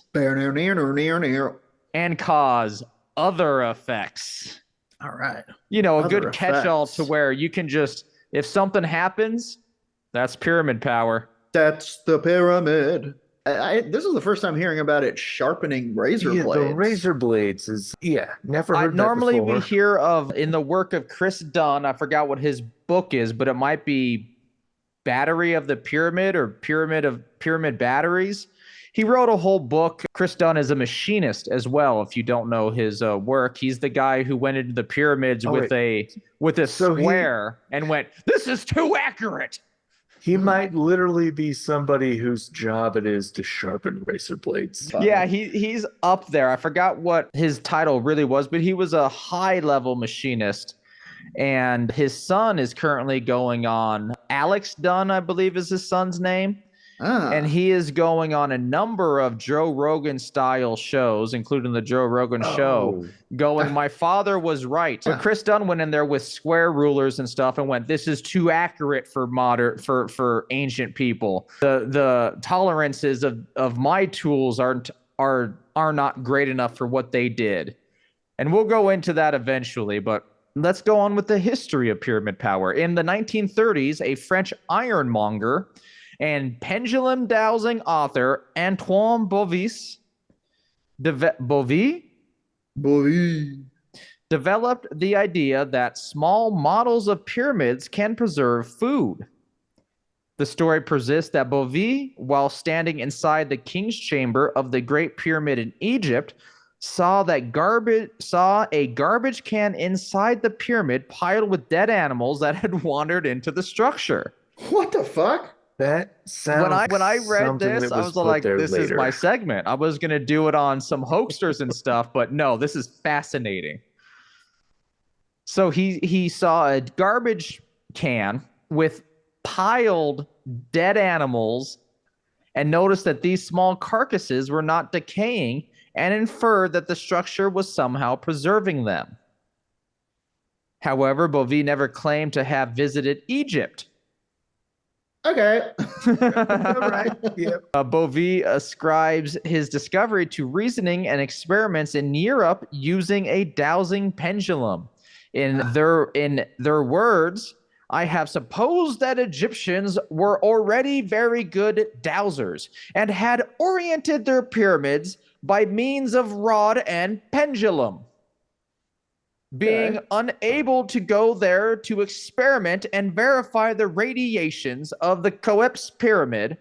S3: and cause other effects.
S1: All right.
S3: A good catch-all to where you can just, if something happens, that's pyramid power.
S1: That's the pyramid. This is the first time hearing about it sharpening razor blades.
S2: The razor blades is, never heard that
S3: normally
S2: before.
S3: We hear of, in the work of Chris Dunn, I forgot what his book is, but it might be Battery of the Pyramid or Pyramid Batteries. He wrote a whole book. Chris Dunn is a machinist as well, if you don't know his work. He's the guy who went into the pyramids with a square and went, "This is too accurate."
S2: He might literally be somebody whose job it is to sharpen razor blades.
S3: Yeah, he's up there. I forgot what his title really was, but he was a high-level machinist. And his son is currently going on, Alex Dunn, I believe is his son's name. And he is going on a number of Joe Rogan-style shows, including the Joe Rogan show, going, "My father was right." But Chris Dunn went in there with square rulers and stuff and went, "This is too accurate for ancient people. The tolerances of my tools are not great enough for what they did." And we'll go into that eventually, but let's go on with the history of pyramid power. In the 1930s, a French ironmonger and pendulum dowsing author Antoine Bovis developed the idea that small models of pyramids can preserve food. The story persists that Bovis, while standing inside the king's chamber of the Great Pyramid in Egypt, saw a garbage can inside the pyramid piled with dead animals that had wandered into the structure.
S1: What the fuck?
S2: That sounds
S3: when I read this, I was like, this is my segment. I was going to do it on some hoaxers and stuff, but no, this is fascinating. So he saw a garbage can with piled dead animals and noticed that these small carcasses were not decaying and inferred that the structure was somehow preserving them. However, Bovis never claimed to have visited Egypt.
S1: Okay.
S2: Right. Yeah.
S3: Bovee ascribes his discovery to reasoning and experiments in Europe using a dowsing pendulum. In their words, I have supposed that Egyptians were already very good dowsers and had oriented their pyramids by means of rod and pendulum. Being unable to go there to experiment and verify the radiations of the Cheops pyramid.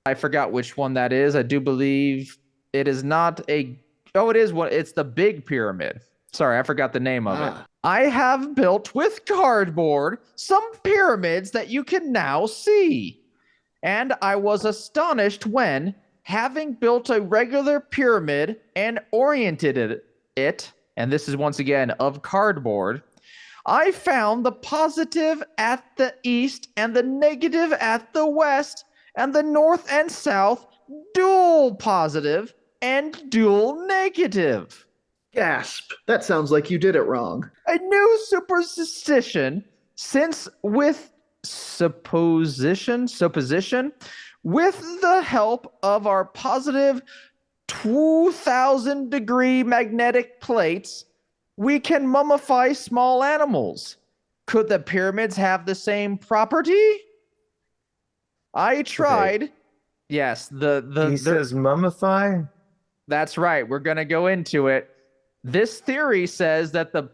S3: I forgot which one that is. I do believe it is not a... Oh, it is one. It's the big pyramid. Sorry, I forgot the name of it. I have built with cardboard some pyramids that you can now see. And I was astonished when, having built a regular pyramid and oriented it, and this is once again of cardboard, I found the positive at the east and the negative at the west, and the north and south dual positive and dual negative.
S1: Gasp. That sounds like you did it wrong.
S3: A new superstition, since with supposition, with the help of our positive 2,000-degree magnetic plates, we can mummify small animals. Could the pyramids have the same property? I tried. Okay. Yes,
S2: he says mummify?
S3: That's right. We're going to go into it. This theory says that the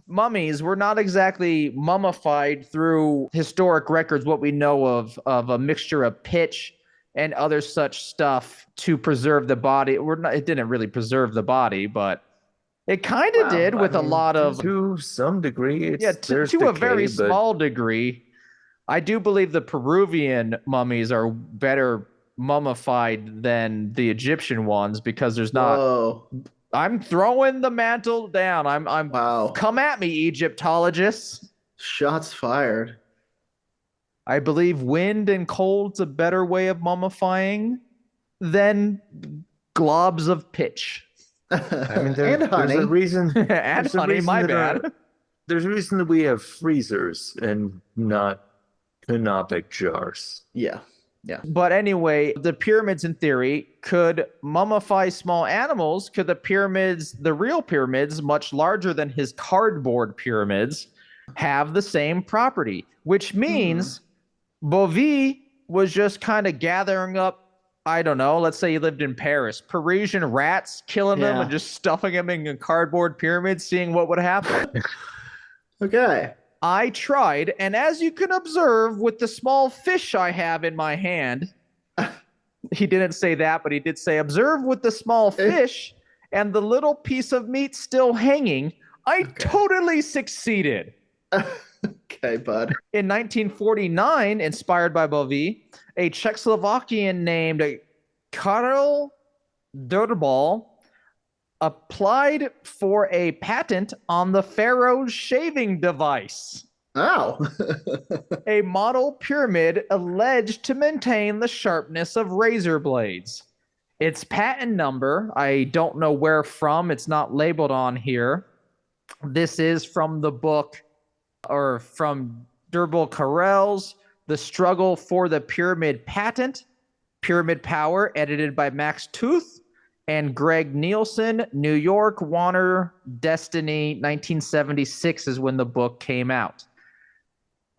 S3: mummies were not exactly mummified through historic records, what we know of a mixture of pitch and other such stuff to preserve the body. It didn't really preserve the body, but it kind of did with a lot of...
S2: To some degree.
S3: To a very small degree. I do believe the Peruvian mummies are better mummified than the Egyptian ones because there's not...
S1: Whoa.
S3: I'm throwing the mantle down.
S1: Wow.
S3: Come at me, Egyptologists.
S1: Shots fired.
S3: I believe wind and cold's a better way of mummifying than globs of pitch.
S2: I mean,
S1: and honey.
S2: There's a reason.
S3: And honey, my bad.
S2: There's a reason that we have freezers and not canopic jars.
S1: Yeah.
S3: But anyway, the pyramids in theory could mummify small animals. Could the real pyramids, much larger than his cardboard pyramids, have the same property? Which means Bovee was just kind of gathering up, I don't know, let's say he lived in Paris, Parisian rats, killing them and just stuffing them in a cardboard pyramid, seeing what would happen.
S1: Okay.
S3: I tried, and as you can observe with the small fish I have in my hand, he didn't say that, but he did say, observe with the small fish and the little piece of meat still hanging, I totally succeeded.
S1: Okay, bud.
S3: In 1949, inspired by Bovee, a Czechoslovakian named Karel Durbal applied for a patent on the Pharaohs shaving device.
S1: Oh.
S3: A model pyramid alleged to maintain the sharpness of razor blades. Its patent number, I don't know where from, it's not labeled on here. This is from the book, or from Durbal Karel's The Struggle for the Pyramid Patent, Pyramid Power, edited by Max Tooth and Greg Nielsen, New York, Warner, Destiny, 1976 is when the book came out.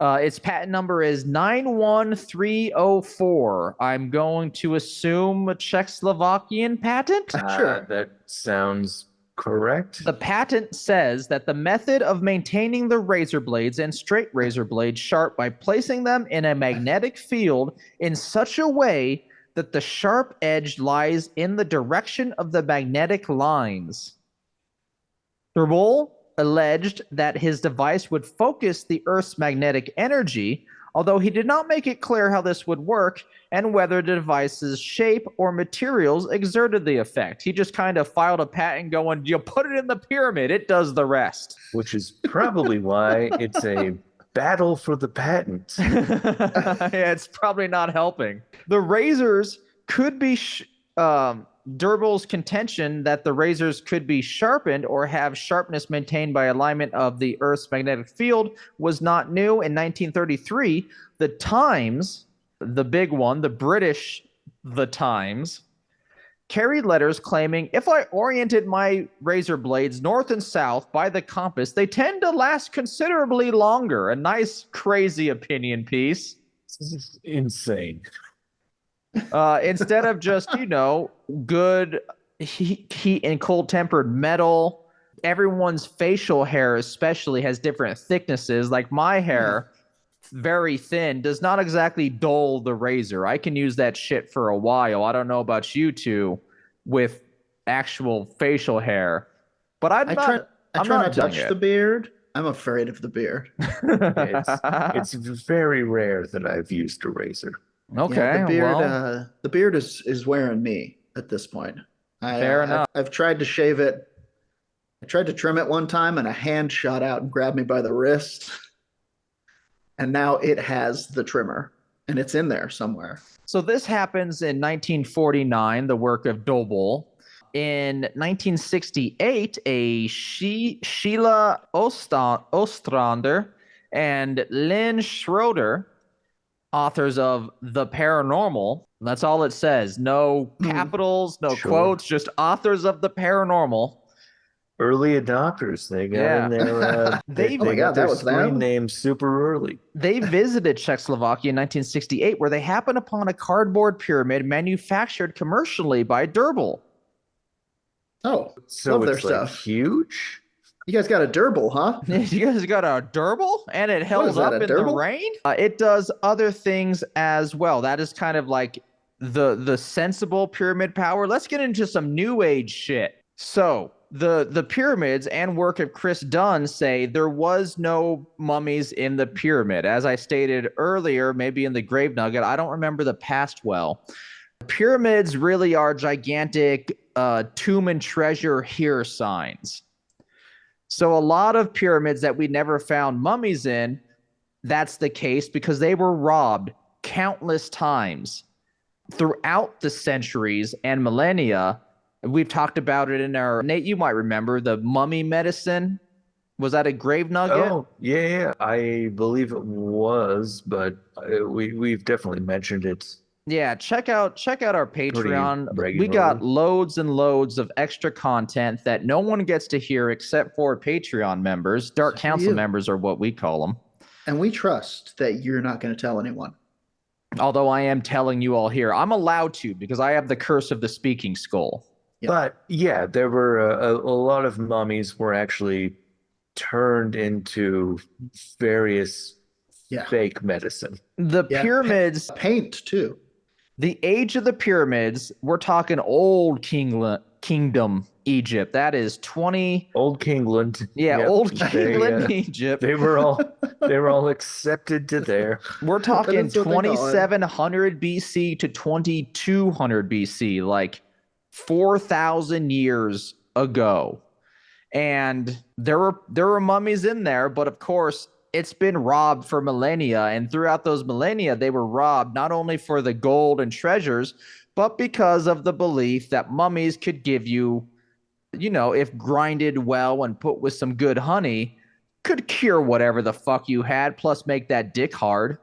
S3: Its patent number is 91304. I'm going to assume a Czechoslovakian patent?
S1: Sure.
S2: That sounds correct.
S3: The patent says that the method of maintaining the razor blades and straight razor blades sharp by placing them in a magnetic field in such a way that the sharp edge lies in the direction of the magnetic lines. Durbal alleged that his device would focus the Earth's magnetic energy, although he did not make it clear how this would work and whether the device's shape or materials exerted the effect. He just kind of filed a patent going, you put it in the pyramid, it does the rest.
S2: Which is probably why it's a battle for the patent.
S3: Yeah, it's probably not helping. The razors could be... Durbal's contention that the razors could be sharpened or have sharpness maintained by alignment of the Earth's magnetic field was not new. In 1933, the Times The big one, the British, the Times, carried letters claiming if I oriented my razor blades north and south by the compass, they tend to last considerably longer. A nice, crazy opinion piece.
S2: This is insane.
S3: Instead of just, good heat and cold tempered metal, everyone's facial hair especially has different thicknesses. Like my hair, very thin, does not exactly dull the razor. I can use that shit for a while. I don't know about you two with actual facial hair, but I try
S1: not to touch the beard. I'm afraid of the beard.
S2: It's very rare that I've used a razor.
S3: Okay,
S1: yeah, the beard is wearing me at this point.
S3: Fair enough.
S1: I've tried to shave it. I tried to trim it one time, and a hand shot out and grabbed me by the wrist. And now it has the trimmer, and it's in there somewhere.
S3: So this happens in 1949, the work of Dobel. In 1968, a Sheila Ostrander and Lynn Schroeder, authors of The Paranormal, that's all it says. No capitals, no quotes, just authors of The Paranormal.
S2: Early adopters. They got in there. They got their screen name super early.
S3: They visited Czechoslovakia in 1968, where they happened upon a cardboard pyramid manufactured commercially by Dobel.
S1: Oh,
S2: so love their stuff. Huge.
S1: You guys got a Dobel, huh?
S3: You guys got a Dobel, and it held up in the rain. It does other things as well. That is kind of like the sensible pyramid power. Let's get into some new age shit. So the pyramids and work of Chris Dunn say there was no mummies in the pyramid. As I stated earlier, maybe in the Grave Nugget, I don't remember the past well. Pyramids really are gigantic tomb and treasure here signs. So a lot of pyramids that we never found mummies in, that's the case because they were robbed countless times throughout the centuries and millennia. We've talked about it in our, Nate, you might remember the mummy medicine. Was that a Grave Nugget?
S2: Oh, yeah. I believe it was, but we've definitely mentioned it.
S3: Yeah, check out our Patreon. We got loads and loads of extra content that no one gets to hear except for Patreon members. Dark Council members are what we call them.
S1: And we trust that you're not going to tell anyone.
S3: Although I am telling you all here. I'm allowed to because I have the curse of the speaking skull.
S2: Yep. But yeah, there were a lot of mummies were actually turned into various fake medicine.
S3: The pyramids.
S1: Paint too.
S3: The age of the pyramids, we're talking old kingdom Egypt. That is 20
S2: Old Kingland.
S3: Yeah, yep. Old Kingland Egypt.
S2: They were all accepted to there.
S3: We're talking 2700 BC to 2200 BC, like 4,000 years ago. And there were mummies in there, but of course it's been robbed for millennia, and throughout those millennia, they were robbed not only for the gold and treasures, but because of the belief that mummies could give you, if grinded well and put with some good honey, could cure whatever the fuck you had, plus make that dick hard.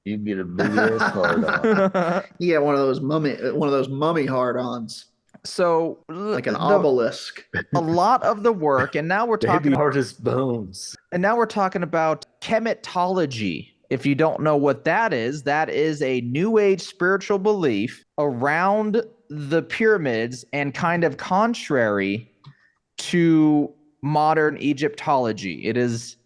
S2: You get a big ass hard on.
S1: Yeah, one of those mummy hard-ons.
S3: So
S1: like an obelisk.
S3: A lot of the work, and now we're talking
S2: hardest bones.
S3: And now we're talking about chematology. If you don't know what that is a new age spiritual belief around the pyramids and kind of contrary to modern Egyptology. It is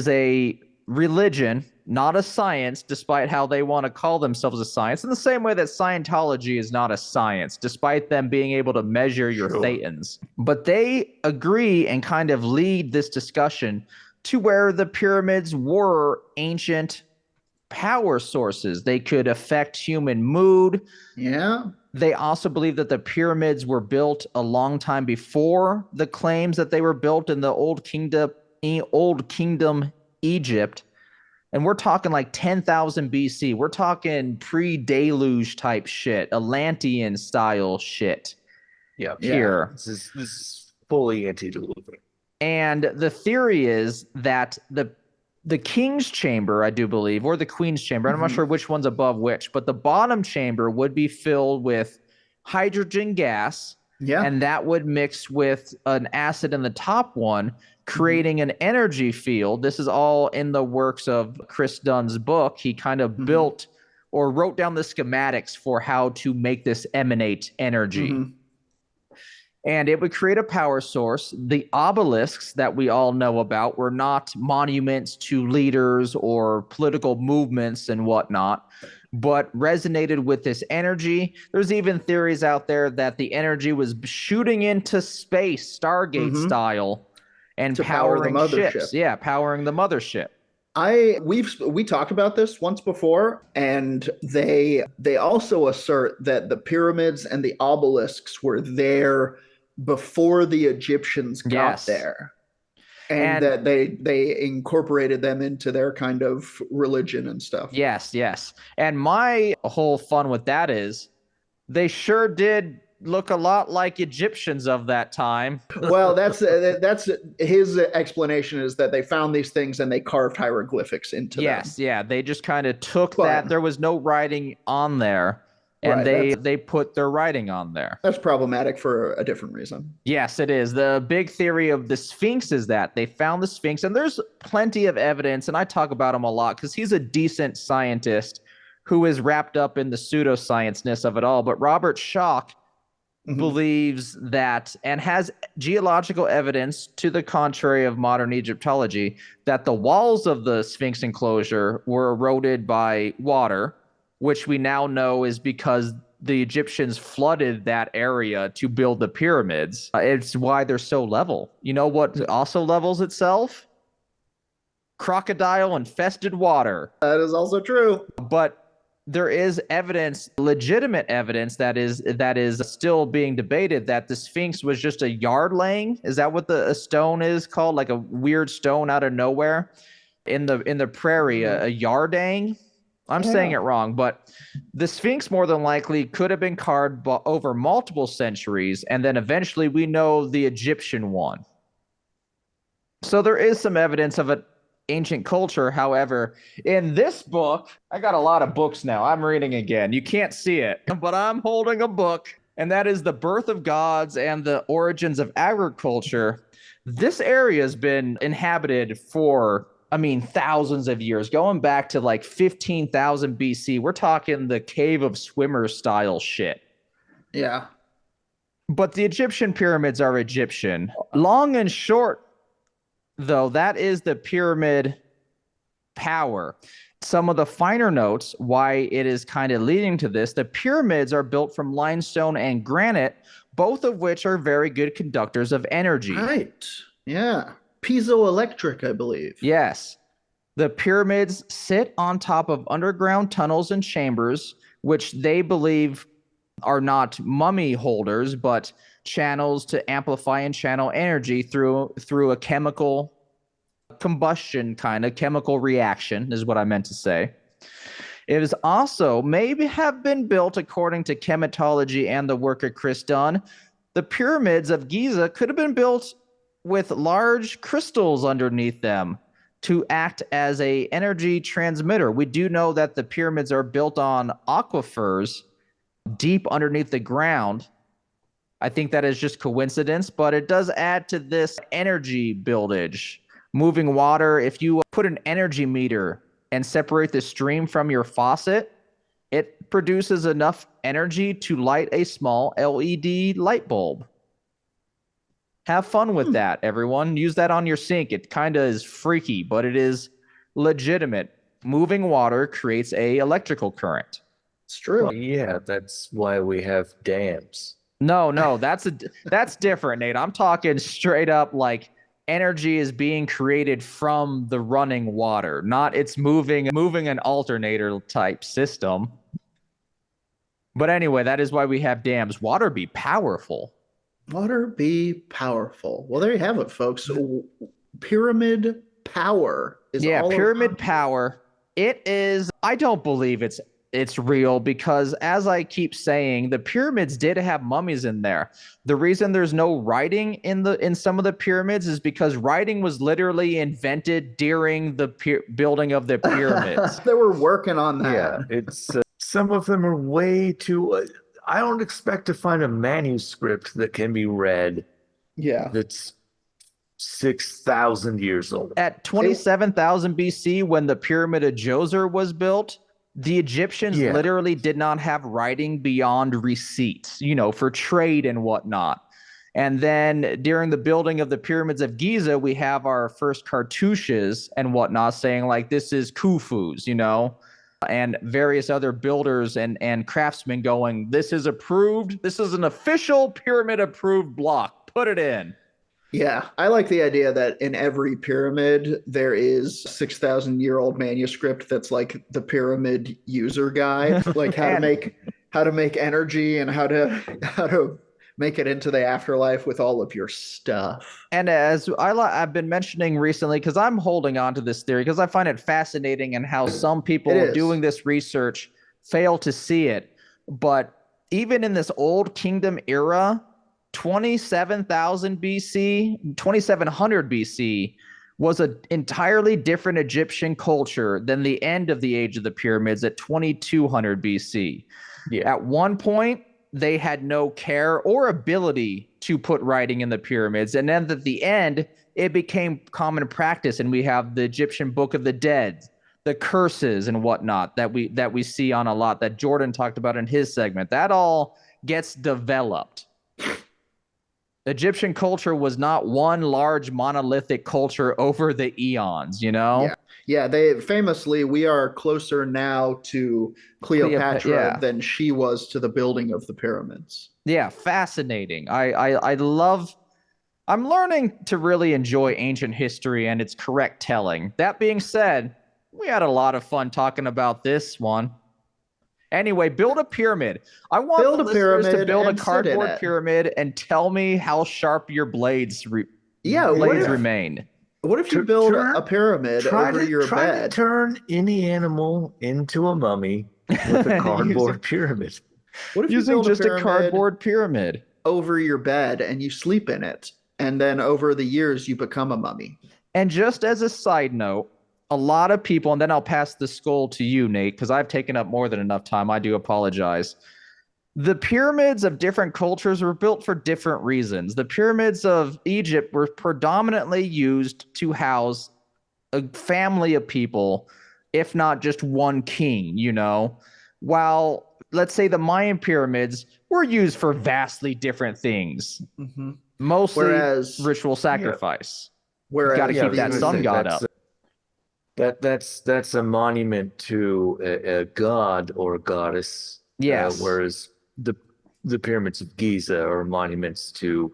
S3: a religion, not a science, despite how they want to call themselves a science, in the same way that Scientology is not a science, despite them being able to measure your thetans. But they agree and kind of lead this discussion to where the pyramids were ancient power sources. They could affect human mood.
S1: Yeah.
S3: They also believe that the pyramids were built a long time before the claims that they were built in the Old Kingdom Egypt. And we're talking like 10,000 BC. We're talking pre-deluge type shit, Atlantean style shit.
S2: Yeah.
S3: Here.
S2: This is fully antediluvian.
S3: And the theory is that the the king's chamber, I do believe, or the queen's chamber. I'm not sure which one's above which, but the bottom chamber would be filled with hydrogen gas, and that would mix with an acid in the top one, creating an energy field. This is all in the works of Chris Dunn's book. He kind of built or wrote down the schematics for how to make this emanate energy. And it would create a power source. The obelisks that we all know about were not monuments to leaders or political movements and whatnot, but resonated with this energy. There's even theories out there that the energy was shooting into space, Stargate style, and powering ships. Yeah, powering the mothership.
S1: We talked about this once before, and they also assert that the pyramids and the obelisks were there before the Egyptians got there, and that they incorporated them into their kind of religion and stuff.
S3: Yes. And my whole fun with that is they sure did look a lot like Egyptians of that time.
S1: Well, that's his explanation, is that they found these things and they carved hieroglyphics into them.
S3: Yeah, they just kind of took that. There was no writing on there. And they put their writing on there.
S1: That's problematic for a different reason.
S3: Yes, it is. The big theory of the Sphinx is that they found the Sphinx, and there's plenty of evidence, and I talk about him a lot because he's a decent scientist who is wrapped up in the pseudoscience-ness of it all. But Robert Schoch believes that, and has geological evidence to the contrary of modern Egyptology, that the walls of the Sphinx enclosure were eroded by water, which we now know is because the Egyptians flooded that area to build the pyramids. It's why they're so level. You know what also levels itself? Crocodile-infested water.
S1: That is also true.
S3: But there is evidence, legitimate evidence, that is still being debated, that the Sphinx was just a yard laying. Is that what a stone is called? Like a weird stone out of nowhere in the prairie, a yardang? I'm saying it wrong, but the Sphinx more than likely could have been carved over multiple centuries, and then eventually we know the Egyptian one. So there is some evidence of an ancient culture. However, in this book, I got a lot of books now. I'm reading again. You can't see it, but I'm holding a book, and that is The Birth of Gods and the Origins of Agriculture. This area has been inhabited for, thousands of years, going back to like 15,000 BC. We're talking the Cave of Swimmers style shit.
S1: Yeah.
S3: But the Egyptian pyramids are Egyptian. Long and short, though, that is the pyramid power. Some of the finer notes why it is kind of leading to this: the pyramids are built from limestone and granite, both of which are very good conductors of energy.
S1: Right. Yeah. Piezoelectric, I believe.
S3: Yes. The pyramids sit on top of underground tunnels and chambers, which they believe are not mummy holders, but channels to amplify and channel energy through a chemical combustion, kind of chemical reaction, is what I meant to say. It is also maybe have been built according to chematology and the work of Chris Dunn. The pyramids of Giza could have been built with large crystals underneath them to act as a energy transmitter. We do know that the pyramids are built on aquifers deep underneath the ground. I think that is just coincidence, but it does add to this energy buildage. Moving water, if you put an energy meter and separate the stream from your faucet, it produces enough energy to light a small LED light bulb. Have fun with that, everyone. Use that on your sink. It kind of is freaky, but it is legitimate. Moving water creates a electrical current.
S1: It's true.
S2: Well, yeah, that's why we have dams.
S3: No, that's different, Nate. I'm talking straight up like energy is being created from the running water, not it's moving an alternator type system. But anyway, that is why we have dams. Water be powerful.
S1: Water be powerful. Well, there you have it, folks. Pyramid power is all
S3: pyramid
S1: around.
S3: Power. It is. I don't believe it's it's real because, as I keep saying, the pyramids did have mummies in there. The reason there's no writing in some of the pyramids is because writing was literally invented during the building of the pyramids.
S1: They were working on that.
S2: Yeah, it's some of them are way too. I don't expect to find a manuscript that can be read
S1: Yeah.
S2: that's 6,000 years old.
S3: At 27,000 BC, when the Pyramid of Djoser was built, the Egyptians literally did not have writing beyond receipts, for trade and whatnot. And then during the building of the pyramids of Giza, we have our first cartouches and whatnot saying like, this is Khufu's, and various other builders and craftsmen going, this is approved. This is an official pyramid approved block. Put it in.
S1: Yeah, I like the idea that in every pyramid there is 6,000-year-old manuscript that's like the pyramid user guide, like how to make energy and how to make it into the afterlife with all of your stuff.
S3: And as I've been mentioning recently, because I'm holding on to this theory because I find it fascinating and how some people doing this research fail to see it. But even in this old kingdom era, 27,000 BC, 2700 BC was an entirely different Egyptian culture than the end of the age of the pyramids at 2200 BC. Yeah. At one point, they had no care or ability to put writing in the pyramids. And then at the end, it became common practice. And we have the Egyptian Book of the Dead, the curses and whatnot that we see on a lot that Jordan talked about in his segment. That all gets developed. Egyptian culture was not one large monolithic culture over the eons,
S1: Yeah, they famously, we are closer now to Cleopatra than she was to the building of the pyramids.
S3: Yeah, fascinating. I'm learning to really enjoy ancient history and its correct telling. That being said, we had a lot of fun talking about this one. Anyway, build a pyramid. I want the listeners to build a cardboard pyramid and tell me how sharp your blades remain.
S1: What if you build a pyramid over your
S2: try
S1: bed?
S2: To turn any animal into a mummy with a cardboard pyramid.
S1: What if you
S3: using
S1: build
S3: just a cardboard pyramid
S1: over your bed and you sleep in it, and then over the years you become a mummy?
S3: And just as a side note, a lot of people, and then I'll pass the skull to you, Nate, because I've taken up more than enough time. I do apologize. The pyramids of different cultures were built for different reasons. The pyramids of Egypt were predominantly used to house a family of people, if not just one king, while, let's say, the Mayan pyramids were used for vastly different things, mostly ritual sacrifice.
S1: Whereas,
S3: got to keep that sun god up.
S2: That's a monument to a god or a goddess.
S3: Yes.
S2: Whereas the pyramids of Giza are monuments to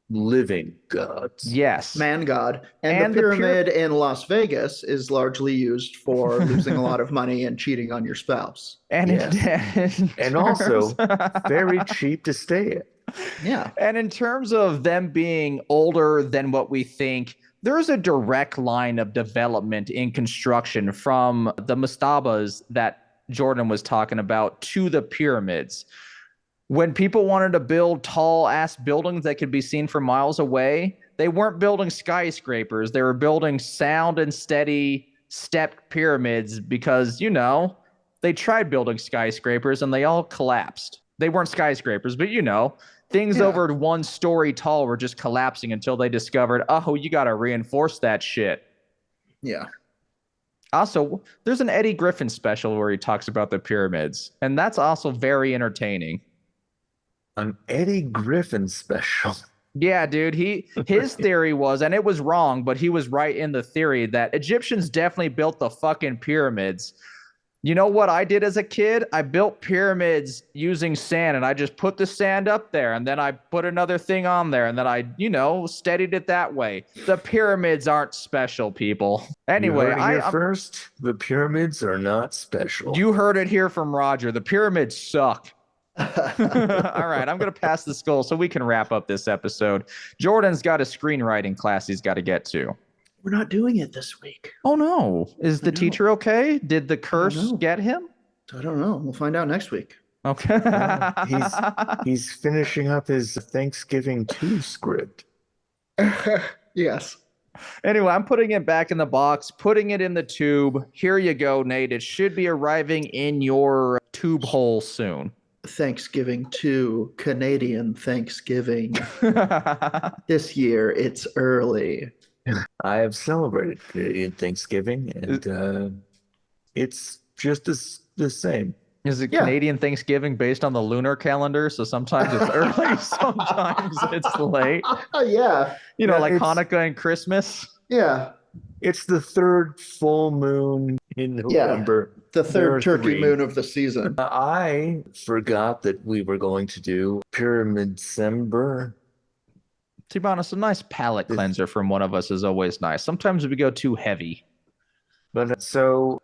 S2: living gods.
S3: Yes.
S1: Man god. And the pyramid in Las Vegas is largely used for losing a lot of money and cheating on your spouse.
S3: And
S2: and also very cheap to stay at.
S1: Yeah.
S3: And in terms of them being older than what we think, there's a direct line of development in construction from the mastabas that Jordan was talking about to the pyramids. When people wanted to build tall-ass buildings that could be seen from miles away, they weren't building skyscrapers. They were building sound and steady stepped pyramids because, they tried building skyscrapers and they all collapsed. They weren't skyscrapers, but things over 1 story tall were just collapsing until they discovered, you got to reinforce that shit.
S1: Yeah.
S3: Also, there's an Eddie Griffin special where he talks about the pyramids, and that's also very entertaining.
S2: An Eddie Griffin special?
S3: Yeah, dude. His theory was, and it was wrong, but he was right in the theory that Egyptians definitely built the fucking pyramids. You know what I did as a kid? I built pyramids using sand, and I just put the sand up there, and then I put another thing on there, and then I, steadied it that way. The pyramids aren't special, people. Anyway,
S2: first, the pyramids are not special.
S3: You heard it here from Roger. The pyramids suck. All right, I'm going to pass the skull so we can wrap up this episode. Jordan's got a screenwriting class he's got to get to.
S1: We're not doing it this week.
S3: Oh, no. Is the teacher okay? Did the curse get him?
S1: I don't know. We'll find out next week.
S3: Okay.
S2: He's finishing up his Thanksgiving 2 script.
S1: Yes.
S3: Anyway, I'm putting it back in the box, putting it in the tube. Here you go, Nate. It should be arriving in your tube hole soon.
S1: Thanksgiving to Canadian Thanksgiving. This year, it's early.
S2: I have celebrated Canadian Thanksgiving, and it's just the same.
S3: Is it
S1: Yeah.
S3: Canadian Thanksgiving based on the lunar calendar? So sometimes it's early, sometimes it's late.
S1: Yeah.
S3: You know,
S2: Yeah,
S3: like
S2: it's-
S3: Hanukkah and Christmas.
S1: Yeah.
S2: It's the third full moon in November.
S1: The
S2: There
S1: third
S2: are
S1: turkey
S2: 3.
S1: moon of the season.
S2: I forgot that we were going to do Pyramid December.
S3: To be honest, a nice palate cleanser from one of us is always nice. Sometimes we go too heavy.
S2: But so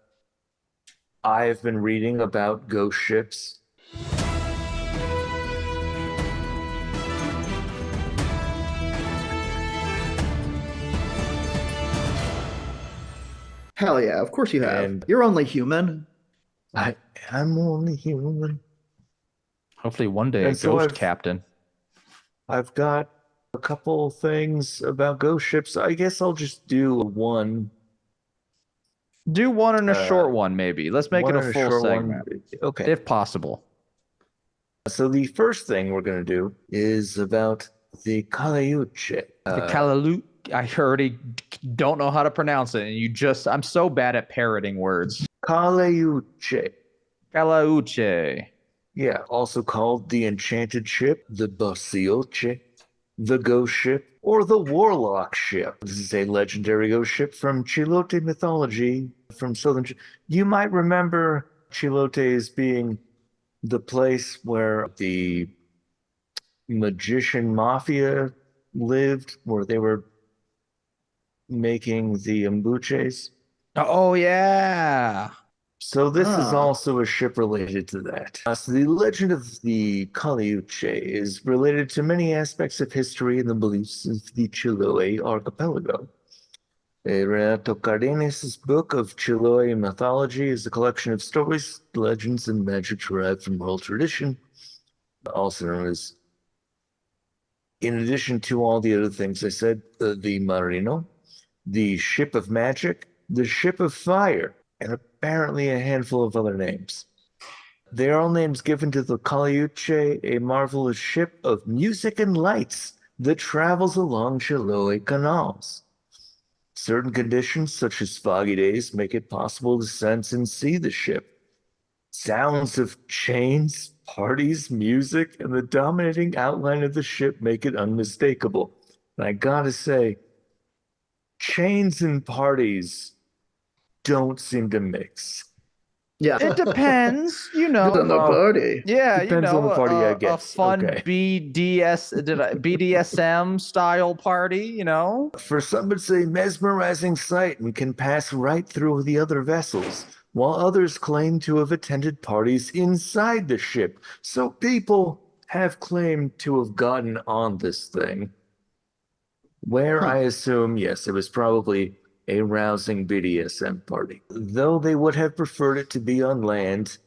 S2: I've been reading about ghost ships.
S1: Hell yeah, of course you have.
S2: And-
S1: You're only human.
S2: I'm only human.
S3: Hopefully one day a
S2: And so
S3: ghost
S2: I've-
S3: captain.
S2: I've got a couple things about ghost ships. I guess I'll just do one.
S3: Do one and a short one, maybe. Let's make it
S2: one
S3: a
S2: and
S3: full
S2: short
S3: segment,
S2: one. Okay.
S3: if possible.
S2: So the first thing we're going to do is about the Caleuche.
S3: The Kalalu, I already don't know how to pronounce it, and I'm so bad at parroting words.
S2: Caleuche.
S3: Kalauche.
S2: Yeah, also called the Enchanted Ship, the Basioche, the Ghost Ship, or the Warlock Ship. This is a legendary ghost ship from Chilote mythology from southern. You might remember Chilote as being the place where the magician mafia lived, where they were making the Imbunches.
S3: Oh, yeah.
S2: So this is
S1: Ah.
S2: also a ship related to that. So the legend of the Caleuche is related to many aspects of history and the beliefs of the Chiloe archipelago. Renato Cardenas' book of Chiloe mythology is a collection of stories, legends, and magic derived from oral tradition, also known as, in addition to all the other things I said, the Marino, the Ship of Magic, the Ship of Fire, and apparently a handful of other names. They are all names given to the Caleuche, a marvelous ship of music and lights that travels along Chiloe canals. Certain conditions, such as foggy days, make it possible to sense and see the ship. Sounds of chains, parties, music, and the dominating outline of the ship make it unmistakable. And I gotta say, chains and parties don't seem to mix.
S1: Yeah.
S3: It depends, you know.
S1: On the party.
S3: Yeah,
S2: Depends on the party, I
S3: a
S2: guess.
S3: fun
S2: Okay.
S3: BDSM style party, you know.
S2: For some, it's a mesmerizing sight and can pass right through the other vessels, while others claim to have attended parties inside the ship. So people have claimed to have gotten on this thing. Where I assume, yes, it was probably a rousing BDSM party. Though they would have preferred it to be on land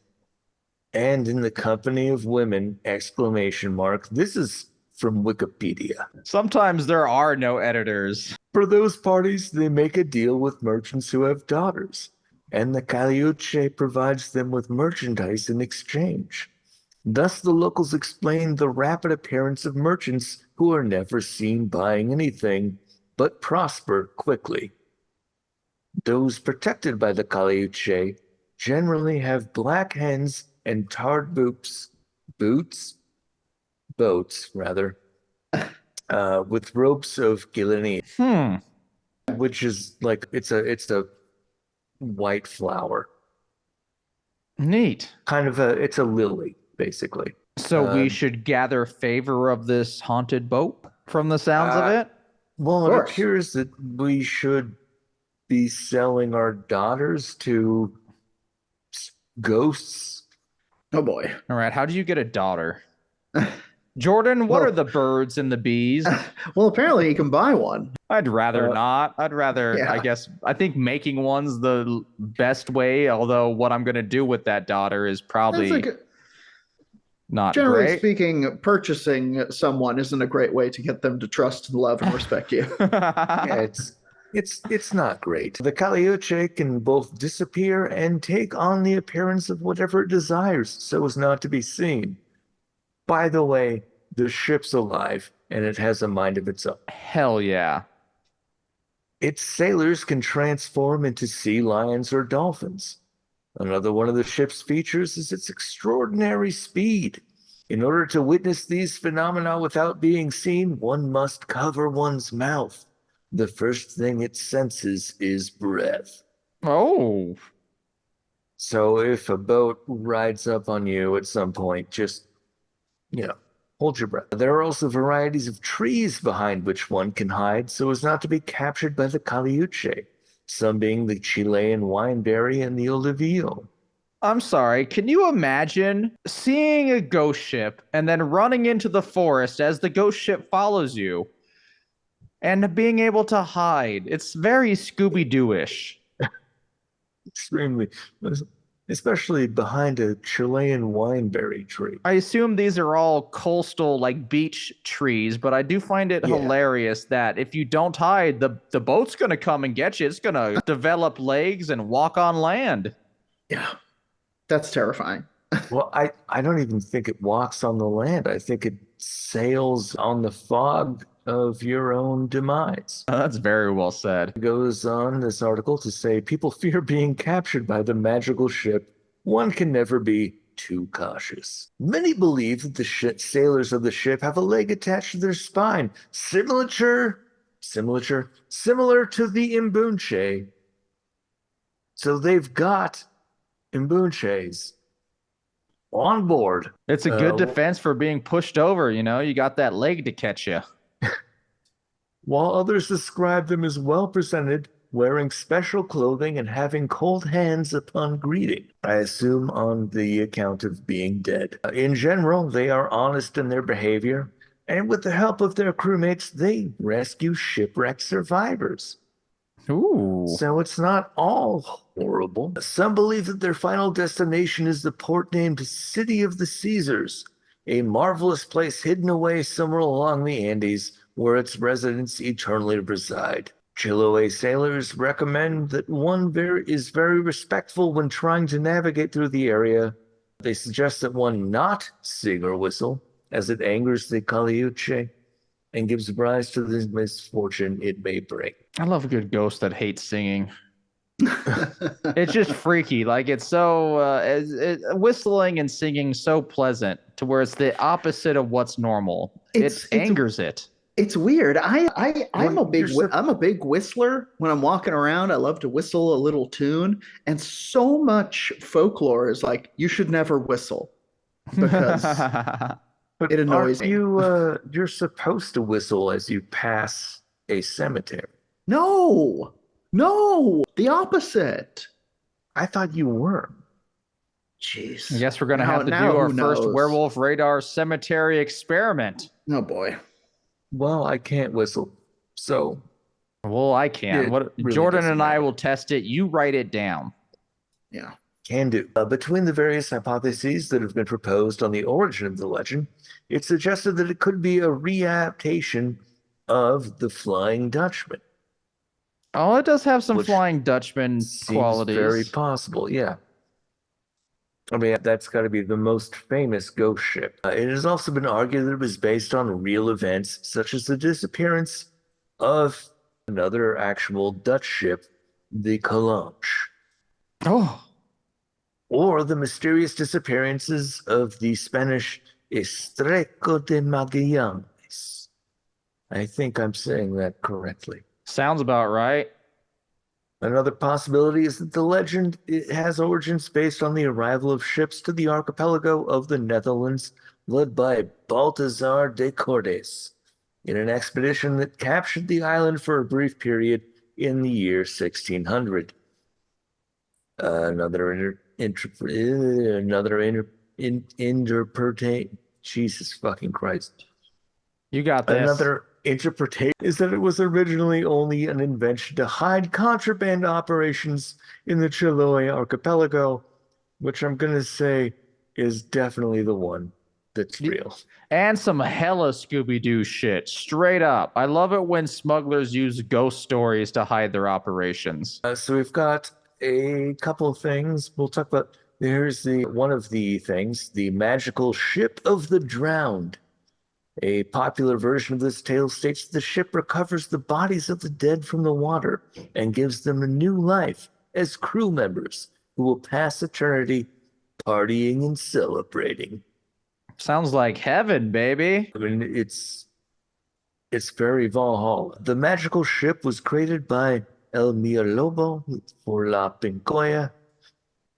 S2: and in the company of women, exclamation mark. This is from Wikipedia.
S3: Sometimes there are no editors.
S2: For those parties, they make a deal with merchants who have daughters, and the Caleuche provides them with merchandise in exchange. Thus, the locals explain the rapid appearance of merchants who are never seen buying anything, but prosper quickly. Those protected by the Caleuche generally have black hens and tarred boats, with ropes of gilenia, which is like it's a white flower,
S3: Neat.
S2: it's a lily basically.
S3: So we should gather favor of this haunted boat from the sounds of it.
S2: Well,
S1: Of
S2: it
S1: course.
S2: appears that we should be selling our daughters to ghosts.
S1: Oh boy.
S3: All right. How do you get a daughter? Jordan, what are
S1: Well,
S3: the birds and the bees?
S1: well, apparently he can buy one.
S3: I'd rather
S2: Uh,
S3: not. I'd rather, I
S1: Yeah.
S3: guess, I think making one's the best way, although what I'm going to do with that daughter is
S1: That's
S3: probably not
S1: generally
S3: great.
S1: speaking, purchasing someone isn't a great way to get them to trust, love, and respect you.
S2: Yeah, it's not great. The Caleuche can both disappear and take on the appearance of whatever it desires so as not to be seen. By the way, the ship's alive and it has a mind of its own.
S3: Hell yeah.
S2: Its sailors can transform into sea lions or dolphins. Another one of the ship's features is its extraordinary speed. In order to witness these phenomena without being seen, one must cover one's mouth. The first thing it senses is breath.
S3: Oh,
S2: So if a boat rides up on you at some point, just, hold your breath. There are also varieties of trees behind which one can hide so as not to be captured by the Caleuche, some being the Chilean wineberry and the olivio.
S3: I'm sorry. Can you imagine seeing a ghost ship and then running into the forest as the ghost ship follows you and being able to hide? It's very Scooby-Doo-ish.
S2: Extremely, especially behind a Chilean wineberry tree.
S3: I assume these are all coastal, like beach trees, but I do find it
S2: Yeah.
S3: hilarious that if you don't hide, the boat's gonna come and get you. It's gonna develop legs and walk on land.
S1: Yeah, that's terrifying.
S2: Well, I don't even think it walks on the land. I think it sails on the fog of your own demise.
S3: That's very well said.
S2: It goes on this article to say people fear being captured by the magical ship. One can never be too cautious. Many believe that the sailors of the ship have a leg attached to their spine, similar to the Imbunche. So they've got Imbunches on board.
S3: It's a good defense for being pushed over, you got that leg to catch you.
S2: While others describe them as well presented, wearing special clothing and having cold hands upon greeting. I assume on the account of being dead. In general, they are honest in their behavior, and with the help of their crewmates, they rescue shipwreck survivors.
S3: Ooh.
S2: So it's not all horrible. Some believe that their final destination is the port named City of the Caesars, a marvelous place hidden away somewhere along the Andes where its residents eternally reside. Chiloé sailors recommend that one is very respectful when trying to navigate through the area. They suggest that one not sing or whistle, as it angers the Caleuche and gives rise to the misfortune it may bring.
S3: I love a good ghost that hates singing. It's just freaky. Like it's so whistling and singing so pleasant to where it's the opposite of what's normal. It angers it.
S1: It's weird. I'm a big whistler when I'm walking around. I love to whistle a little tune, and so much folklore is like you should never whistle because
S2: But
S1: it annoys me.
S2: you're supposed to whistle as you pass a cemetery.
S1: No, the opposite.
S2: I thought you were.
S1: Jeez.
S3: I guess we're gonna have to do our first werewolf radar cemetery experiment.
S1: Oh boy.
S2: Well, I can't whistle, so.
S3: Well, I can.
S2: Really
S3: Jordan and I will test it. You write it down.
S1: Yeah.
S2: Can do. Between the various hypotheses that have been proposed on the origin of the legend, it's suggested that it could be a readaptation of the Flying Dutchman.
S3: Oh, it does have some Flying Dutchman qualities.
S2: Very possible, yeah. I mean, that's got to be the most famous ghost ship. It has also been argued that it was based on real events, such as the disappearance of another actual Dutch ship, the Imbunche.
S3: Oh.
S2: Or the mysterious disappearances of the Spanish Estrecho de Magallanes. I think I'm saying that correctly.
S3: Sounds about right.
S2: Another possibility is that the legend has origins based on the arrival of ships to the archipelago of the Netherlands, led by Balthazar de Cordes, in an expedition that captured the island for a brief period in the year 1600. Another interpretation Jesus fucking Christ.
S3: You got this.
S2: Another interpretation is that it was originally only an invention to hide contraband operations in the Chiloe archipelago, which I'm going to say is definitely the one that's real.
S3: And some hella Scooby-Doo shit, straight up. I love it when smugglers use ghost stories to hide their operations.
S2: So we've got a couple of things. We'll talk about, here's one of the things, the magical ship of the drowned. A popular version of this tale states the ship recovers the bodies of the dead from the water and gives them a new life as crew members who will pass eternity partying and celebrating.
S3: Sounds like heaven, baby.
S2: I mean, it's very Valhalla. The magical ship was created by El Lobo for La Pincoya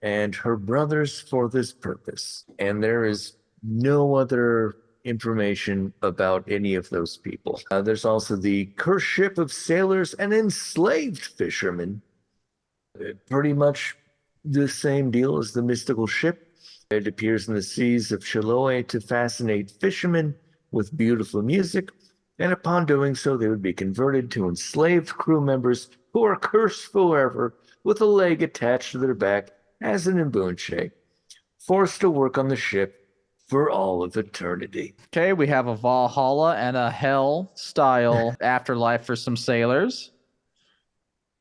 S2: and her brothers for this purpose. And there is no other information about any of those people. There's also the cursed ship of sailors and enslaved fishermen. Pretty much the same deal as the mystical ship. It appears in the seas of Chiloe to fascinate fishermen with beautiful music, and upon doing so, they would be converted to enslaved crew members who are cursed forever with a leg attached to their back as an Imbunche, forced to work on the ship for all of eternity.
S3: Okay, we have a Valhalla and a Hell-style afterlife for some sailors.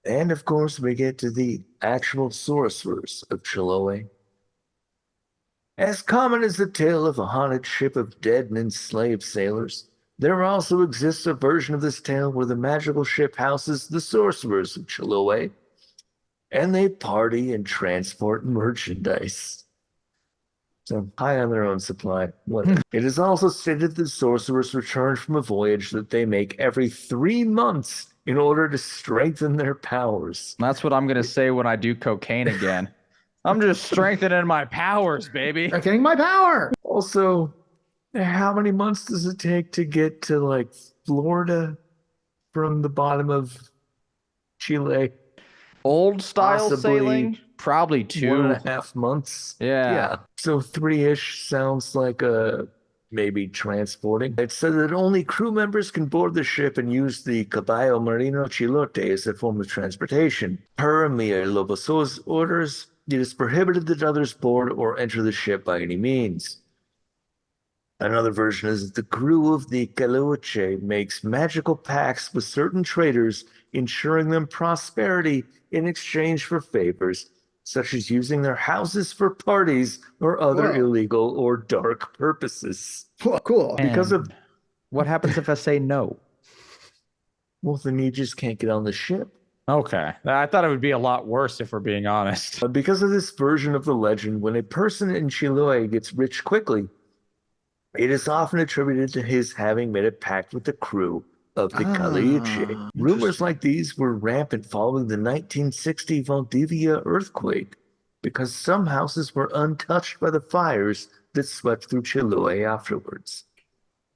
S2: And of course, we get to the actual sorcerers of Chiloe. As common as the tale of a haunted ship of dead and enslaved sailors, there also exists a version of this tale where the magical ship houses the sorcerers of Chiloe, and they party and transport merchandise. So high on their own supply. Whatever. It is also stated that sorcerers return from a voyage that they make every 3 months in order to strengthen their powers.
S3: That's what I'm going to say when I do cocaine again. I'm just strengthening my powers, baby.
S1: Getting my power.
S2: Also, how many months does it take to get to like Florida from the bottom of Chile?
S3: Old style
S2: Possibly
S3: sailing? Probably 2.
S2: 1.5 months.
S3: Yeah.
S2: So 3-ish sounds like maybe transporting. It said that only crew members can board the ship and use the Caballo Marino Chilote as a form of transportation. Per Mia Loboso's orders, it is prohibited that others board or enter the ship by any means. Another version is that the crew of the Caluche makes magical pacts with certain traders, ensuring them prosperity in exchange for favors, such as using their houses for parties or other illegal or dark purposes.
S1: Cool.
S2: Because of
S3: what happens if I say no?
S2: Well, then you just can't get on the ship.
S3: Okay. I thought it would be a lot worse if we're being honest.
S2: Because of this version of the legend, when a person in Chiloe gets rich quickly, it is often attributed to his having made a pact with the crew of the Caliche. Rumors like these were rampant following the 1960 Valdivia earthquake, because some houses were untouched by the fires that swept through Chiloe afterwards.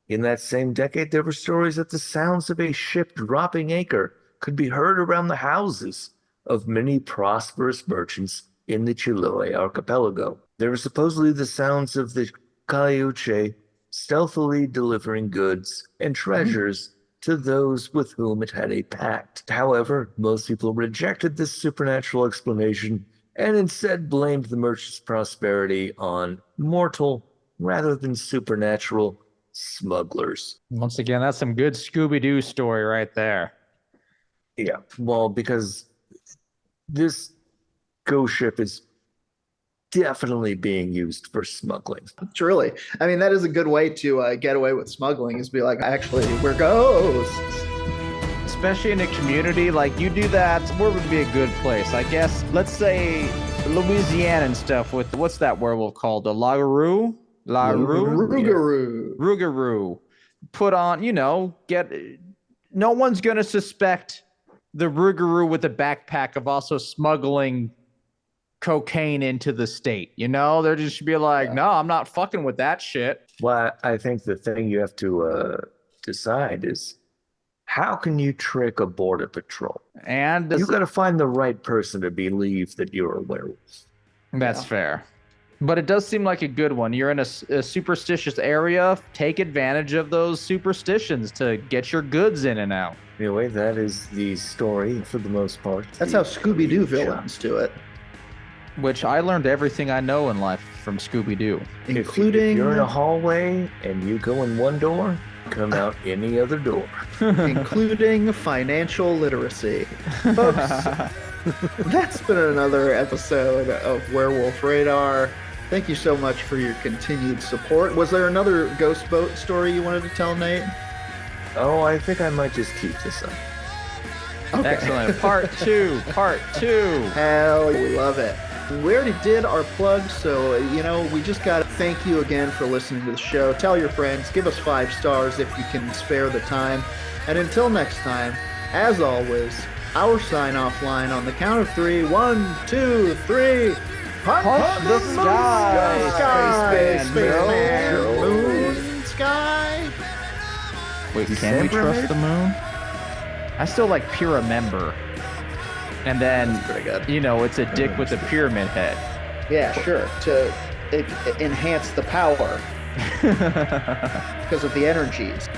S2: In that same decade, there were stories that the sounds of a ship dropping anchor could be heard around the houses of many prosperous merchants in the Chiloe archipelago. There were supposedly the sounds of the Caliche stealthily delivering goods and treasures to those with whom it had a pact. However, most people rejected this supernatural explanation and instead blamed the merchants' prosperity on mortal rather than supernatural smugglers.
S3: Once again, that's some good Scooby-Doo story right there.
S2: Yeah, well, because this ghost ship is definitely being used for smuggling.
S1: Truly. I mean, that is a good way to get away with smuggling, is be like, actually, we're ghosts.
S3: Especially in a community, like you do that, where would be a good place? I guess, let's say Louisiana and stuff with, what's that werewolf called? The Rougarou? Rougarou. Put on, no one's going to suspect the Rougarou with a backpack of also smuggling cocaine into the state. They're just be like, no, I'm not fucking with that shit.
S2: Well, I think the thing you have to decide is, how can you trick a border patrol?
S3: And
S2: you got to find the right person to believe that you're a werewolf.
S3: That's fair. But it does seem like a good one. You're in a superstitious area. Take advantage of those superstitions to get your goods in and out.
S2: Anyway, that is the story for the most part.
S1: That's how Scooby-Doo villains do it.
S3: Which I learned everything I know in life from Scooby-Doo.
S1: Including...
S2: If you're in a hallway and you go in one door, come out any other door.
S1: including financial literacy. Folks, that's been another episode of Werewolf Radar. Thank you so much for your continued support. Was there another ghost boat story you wanted to tell, Nate?
S2: Oh, I think I might just keep this up.
S1: Okay.
S3: Excellent. Part 2. Part 2.
S1: Hell, we love it. We already did our plugs, so, we just got to thank you again for listening to the show. Tell your friends, give us 5 stars if you can spare the time. And until next time, as always, our sign-off line on the count of 3. 1, 2, 3. Punch
S3: the sky,
S1: Spaceman Joe. Moon sky.
S3: Wait, can we trust the moon? I still like Pyramember. And then,
S1: pretty good.
S3: It's a dick with a pyramid head.
S1: Yeah, sure. To enhance the power because of the energies.